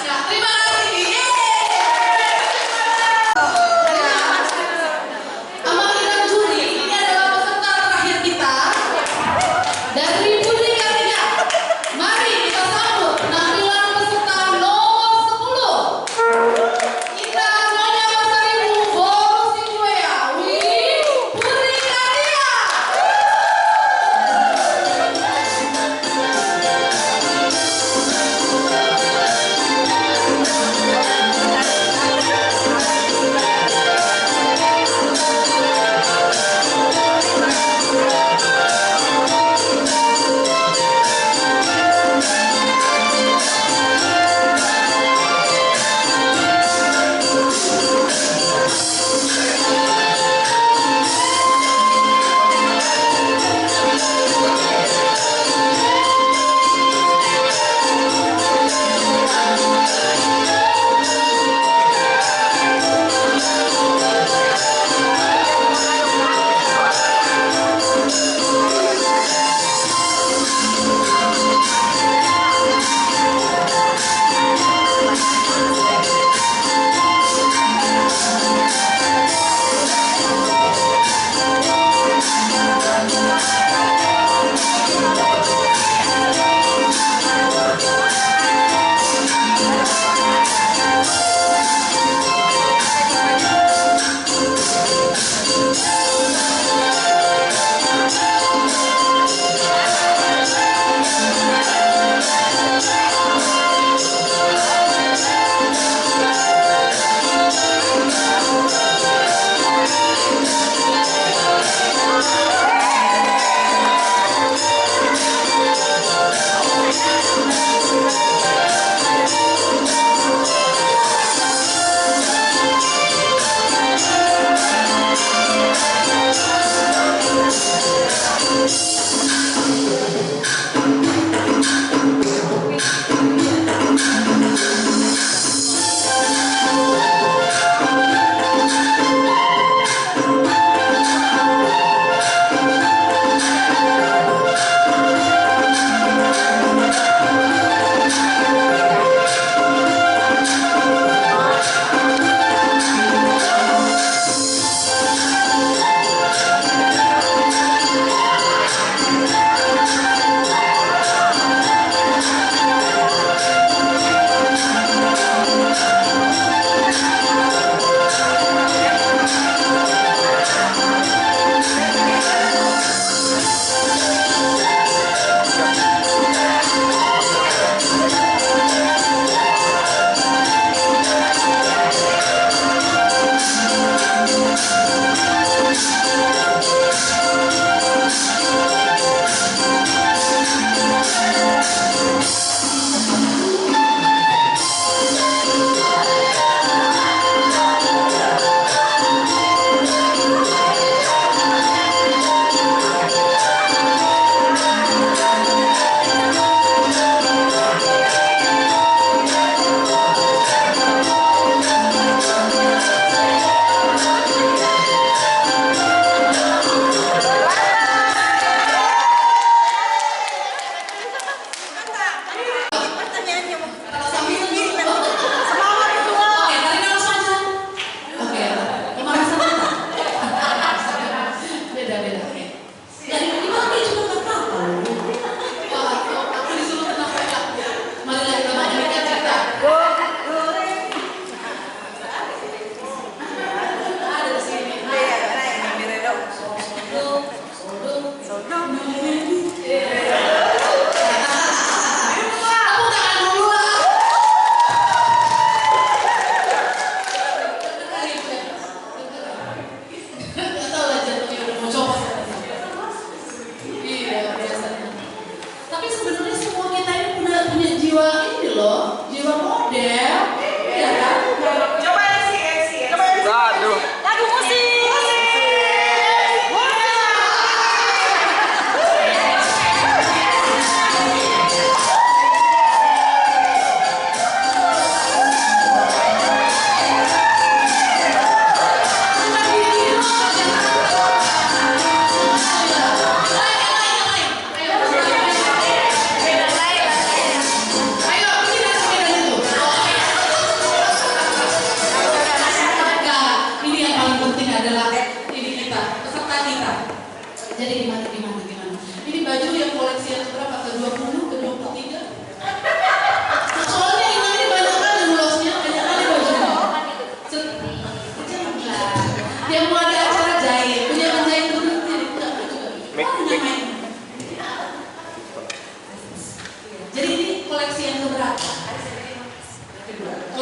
S1: Ya, terima kasih. Amaliran juri ini adalah peserta terakhir kita dari Budi Karya. Mari kita sambut penampilan peserta nomor 10. Kita semuanya berseribu bonus Sibuya. Budi Karya.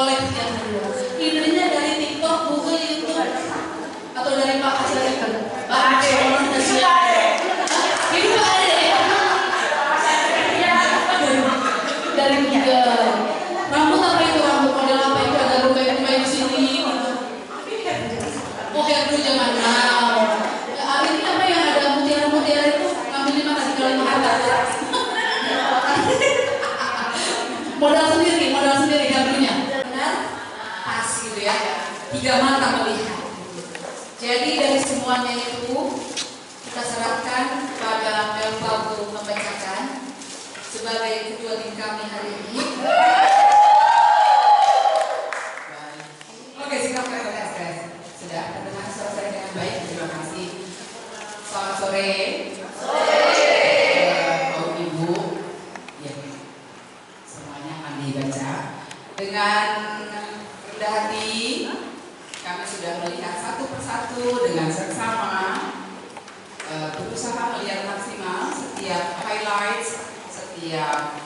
S1: boleh kerjaan dulu. Idenya dari TikTok, Google, YouTube, atau dari Pak Asyari kan? Bagus, orang dari ini Pak Ade ya? Dari Google. Rambut apa itu? Rambut model apa itu? Ada rumbai-rumbai di sini. Oh, kayak dulu zaman now. Ini apa yang ada mutiara-mutiara itu? Ngambil di mana? Di Kalimantan. Modal sendiri gambarnya.
S3: Benar? Pas gitu ya. 3 mata melihat. Jadi dari semuanya itu kita serahkan kepada Melva untuk membacakan sebagai ketua tim kami hari ini. Oke, sikap tes. Sudah terdengar suara saya dengan baik. Terima kasih. Selamat sore. Bapak Ibu, ya, semuanya akan dibaca dengan rendah hati. Kami sudah melihat satu persatu dengan seksama, berusaha melihat maksimal setiap highlights, setiap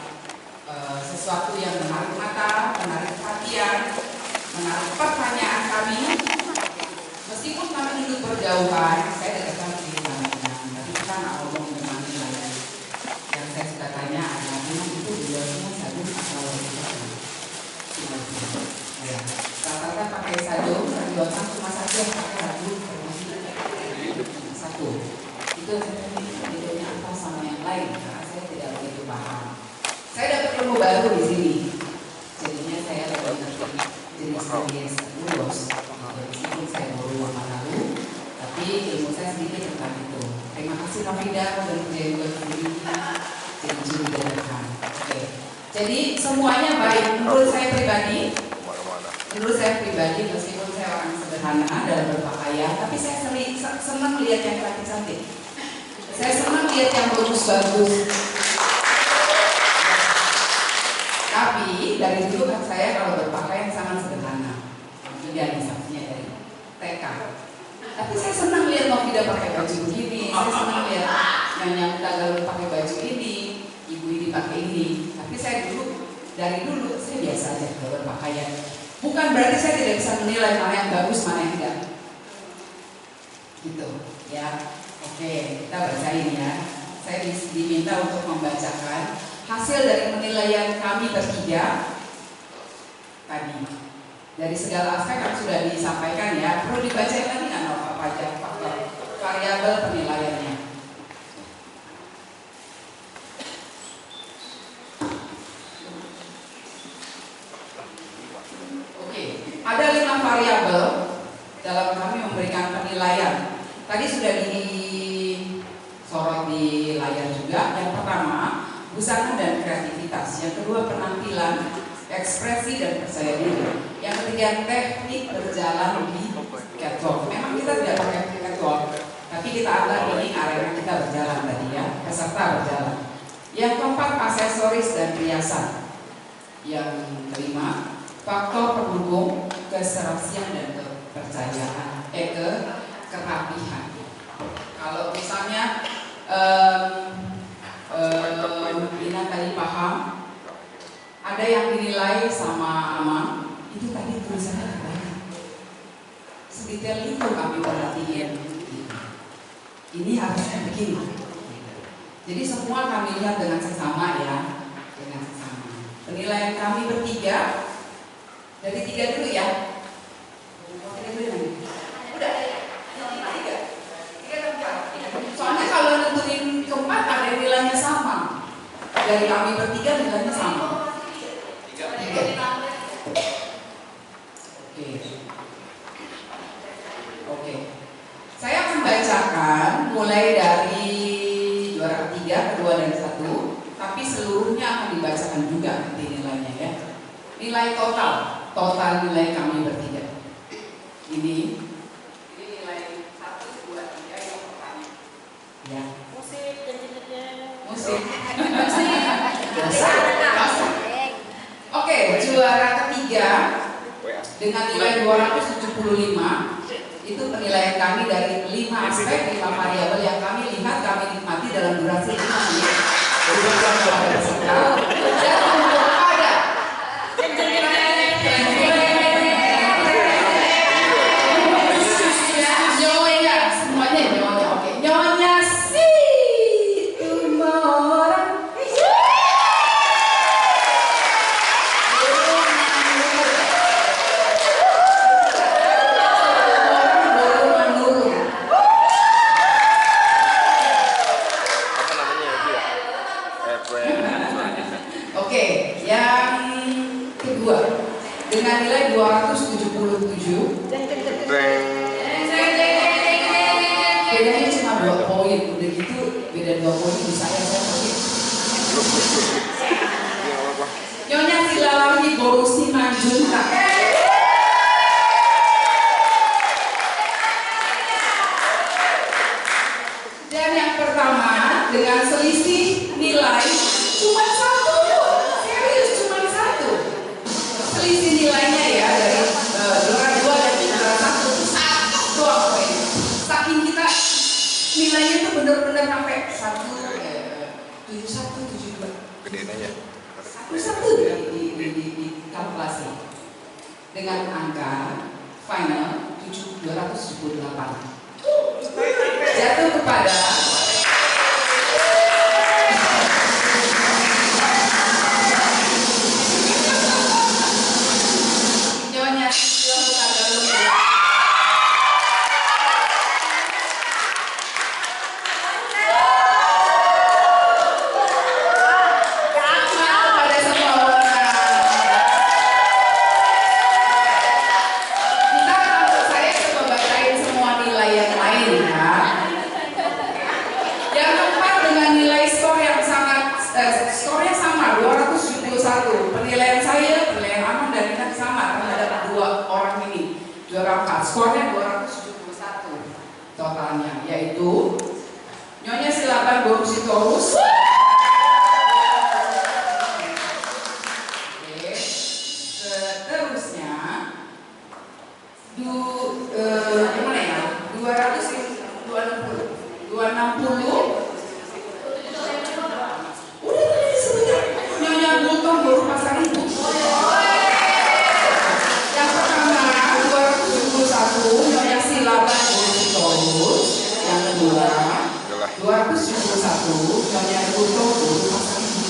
S3: sesuatu yang menarik mata, menarik perhatian, menarik pertanyaan kami. Meskipun kami duduk berjauhan, saya dekatkan diri kami, tapi kita nggak ngomong dengan nilai. Yang saya suka tanya adalah memang itu beliaunya sadung atau ya, rata-rata pakai sadung, jualan cuma satu yang pakai sadung, satu. Itu bedanya apa sama yang lain? Karena saya tidak begitu paham. Saya dapat ilmu baru di sini, jadinya saya lebih ngerti jenis-jenis lulus. Meskipun saya baru 5 tahun, tapi ilmu saya sedikit tentang itu. Terima kasih Nofida dan Jawa sendiri jadi juri dekan. Oke. Jadi semuanya baik menurut saya pribadi. Meskipun saya orang sederhana dalam berpakaian, tapi saya senang lihat yang cantik-cantik. Saya senang lihat yang bagus-bagus. Tapi dari dulu kan saya kalau berpakaian sangat sederhana. Tidak saksinya dari TK. Tapi saya senang lihat Novida pakai baju begini. Saya senang lihat Nyonya Mutagalun pakai baju ini, Ibu ini pakai ini. Tapi saya dari dulu saya biasa aja kalau berpakaian. Bukan berarti saya tidak bisa menilai mana yang bagus, mana yang tidak. Gitu, ya. Oke, kita bacain ya. Saya diminta untuk membacakan hasil dari penilaian kami bertiga tadi. Dari segala aspek kan sudah disampaikan ya. Perlu dibacain lagi nggak Nova pajak faktor variabel penilaiannya? Oke, ada 5 variabel dalam kami memberikan penilaian. Tadi sudah disorot di layar juga. Yang pertama, busana dan kreativitas. Yang kedua, penampilan, ekspresi dan percaya diri. Yang ketiga, teknik berjalan di catwalk. Memang kita tidak pakai catwalk, tapi kita anggap ini area kita berjalan tadi ya, peserta berjalan. Yang keempat, aksesoris dan riasan. Yang kelima, faktor pendukung keserasian dan kepercayaan, kerapihan. Kalau misalnya Ina tadi paham, ada yang dinilai sama Amang, itu tadi tulisannya keren. Sedetail itu kami perhatiin. Ini harusnya begini. Jadi semua kami lihat dengan seksama ya, dengan seksama. Penilaian kami bertiga, dari 3 dulu ya. Udah, 3 keempat. Soalnya kalau nentuin keempat ada yang nilainya sama. Dari kami bertiga nilainya sama. 3. Oke. Saya akan bacakan mulai dari juara ketiga, kedua dan 1. Tapi seluruhnya akan dibacakan juga nanti nilainya ya. Nilai total nilai kami bertiga. Ini nilai 1, 2, 3 yang pertama. Ya. Musik. Oke, juara ketiga dengan nilai 275 itu penilaian kami dari 5 aspek, 5 variabel yang kami lihat, kami nikmati dalam durasi 5 menit. Dan untuk pada dengan nilai 277. Bedanya cuma 2 poin, udah gitu beda 2 poin di saya pasti. Nyonya Silalahi Borusi Manjunta. Dan yang pertama dengan selisih nilai cuma 1, serius cuma 1. Selisih nilainya ya dari juara 2 dan juara 1 itu 1 doang poin. Saking kita nilainya tuh bener-bener sampai 7172.
S5: Gedein aja.
S3: Satu di kalkulasi dengan angka final 278 jatuh kepada Nyonya penilaian saya, penilaian Amang dan Intan sama terhadap 2 orang ini. Juara 4, skornya 271 totalnya, yaitu Nyonya Silaban Borusitorus. Oke, seterusnya gimana ya? 260. Baru pasar itu. Yang pertama 271 Nyonya Silaban Borusitorus. Yang kedua 271 Nyonya Buto Baru pasar itu.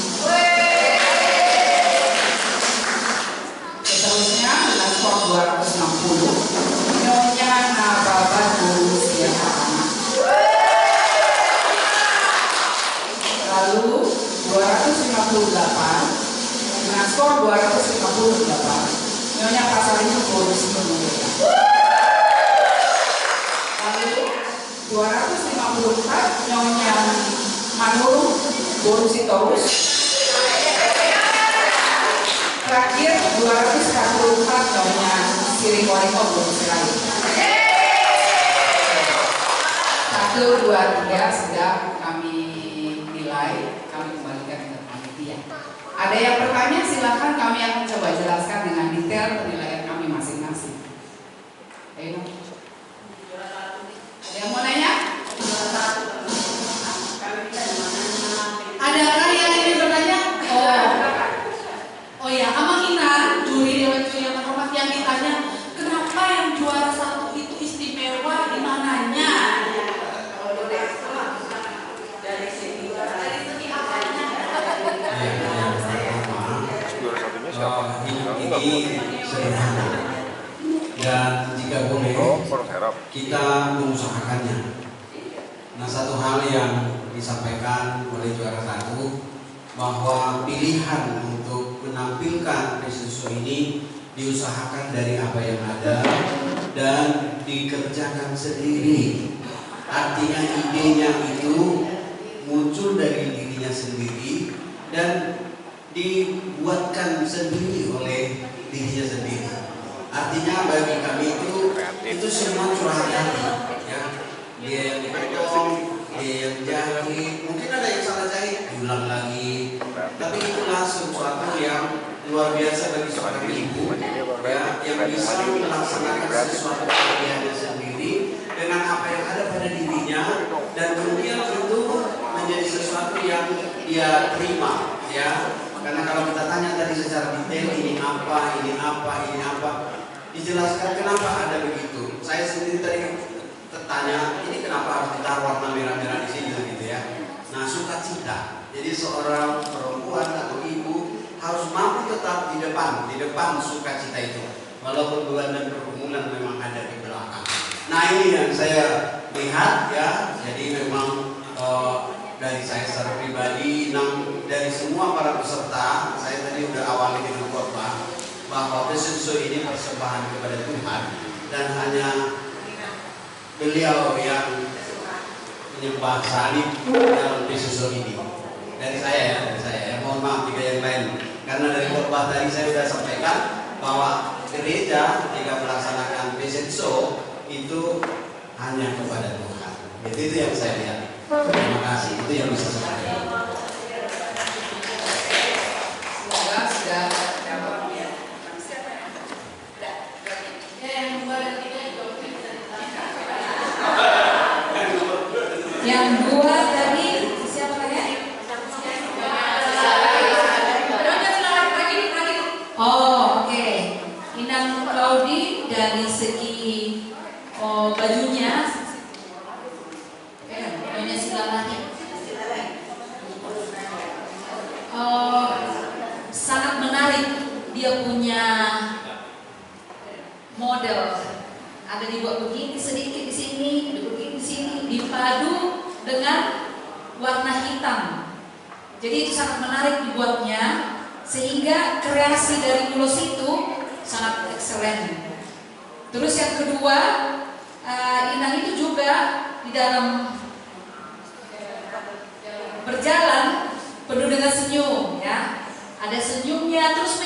S3: Seterusnya dengan skor 260 Nyonya Nababan Borusitorus. Lalu 258 dengan skor 258 Nyonya Pasaribu Borusitorus. Lalu 254 Nyonya Manuru Borusitorus. Terakhir 244 Nyonya Sirikoriko Borusitorus. 1, 2, 3 sudah kami nilai, kami kembalikan ke panitia. Ada yang bertanya silakan, kami akan coba jelaskan dengan detail penilaian kami masing-masing. Ayo. Ada yang mau nanya? Adakah yang ingin bertanya? Oh ya, Amang Inan, juri Dewan Juri yang terhormat yang ditanya, kenapa yang juara 1 itu istimewa di mananya? Dari segi apanya?
S7: Ini sederhana dan jika boleh kita mengusahakannya. Nah, satu hal yang disampaikan oleh juara 1 bahwa pilihan untuk menampilkan Prisusu ini diusahakan dari apa yang ada dan dikerjakan sendiri. Artinya idenya itu muncul dari dirinya sendiri dan dibuatkan sendiri oleh dirinya sendiri. Artinya bagi kami itu semua curahan hati, ya. Dia yang dipotong, dia yang jahit, mungkin ada yang salah jahit, diulang lagi. Tapi itulah sesuatu yang luar biasa bagi seorang ibu, ya, yang bisa melaksanakan sesuatu pekerjaannya sendiri dengan apa yang ada pada dirinya dan kemudian itu menjadi sesuatu yang dia terima, ya. Karena kalau kita tanya tadi secara detail ini apa, dijelaskan kenapa ada begitu. Saya sendiri tadi tertanya ini kenapa harus ditaruh warna merah-merah di sini gitu ya. Nah, sukacita. Jadi seorang perempuan atau ibu harus mampu tetap di depan sukacita itu. Walaupun beban dan pergumulan memang ada di belakang. Nah, ini yang saya lihat ya. Jadi memang dari saya secara pribadi, dari semua para peserta, saya tadi udah awali dengan khotbah bahwa fashion show ini persembahan kepada Tuhan dan hanya beliau yang menyembah salib dalam fashion show ini. Dari saya ya, mohon maaf jika yang lain, karena dari khotbah tadi saya sudah sampaikan bahwa gereja jika melaksanakan fashion show itu hanya kepada Tuhan. Itu yang saya lihat. Terima kasih, itu yang bisa saya sampaikan.
S3: Semoga sudah jawab ya. Yang dua tadi siapa tanya? Oh, oke. Inang Claudi dari segi bajunya, bajunya segalanya. Sangat menarik. Dia punya model. Ada dibuat begini sedikit di sini, begini di sini, dipadu dengan warna hitam. Jadi itu sangat menarik dibuatnya, sehingga kreasi dari ulos itu sangat excellent. Terus yang kedua, Inang itu juga di dalam berjalan penuh dengan senyum, ya. Ada senyumnya, terus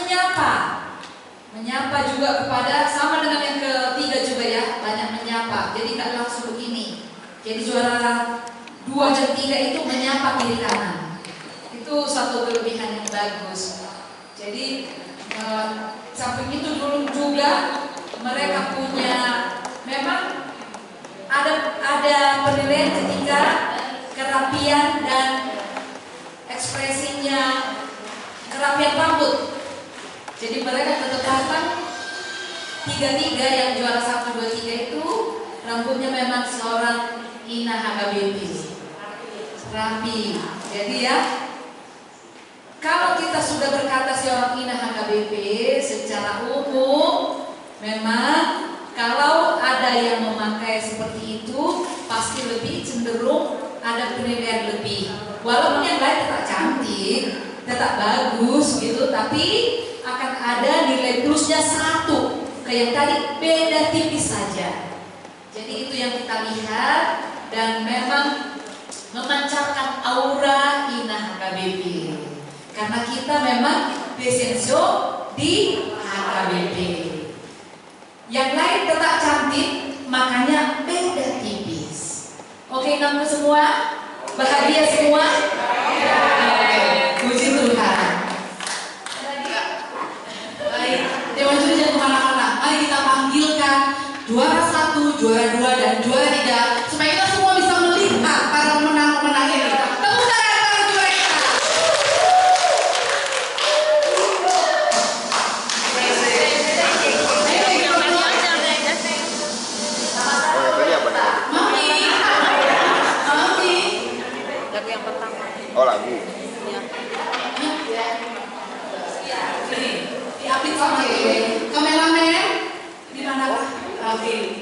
S3: menyapa juga kepada, sama dengan yang ketiga juga ya, banyak menyapa. Jadi nggak langsung begini. Jadi juara 2 dan 3 itu menyapa kiri kanan. Itu satu kelebihan yang bagus. Jadi samping itu dulu juga mereka punya, memang ada penilaian ketika kerapian dan ekspresinya, kerapian rambut. Jadi mereka tetapkan 3 yang juara 1, 2, 3 itu rambutnya memang seorang Ina HKBP, rapi. Jadi ya, kalau kita sudah berkata seorang Ina HKBP secara umum, memang kalau ada yang memakai seperti itu pasti lebih cenderung ada penilaian lebih. Walaupun yang lain tetap cantik, tetap bagus gitu, tapi akan ada nilai plusnya 1. Kayak yang tadi beda tipis saja. Jadi itu yang kita lihat dan memang memancarkan aura Ina HKBP. Karena kita memang fashion show di HKBP. Yang lain tetap cantik, makanya beda tipis. Oke, kamu semua bahagia semua? Puji Tuhan. Baik, Dewan Juri jangan kemana-mana. Mari kita panggilkan juara 1, juara 2, dan juara 3 supaya kita semua bisa melihat para pemenang-pemenang ini. Tepuk tangan para juara kita.
S5: Oh, lagu.
S1: Diapit sama kameramen di mana? Oke.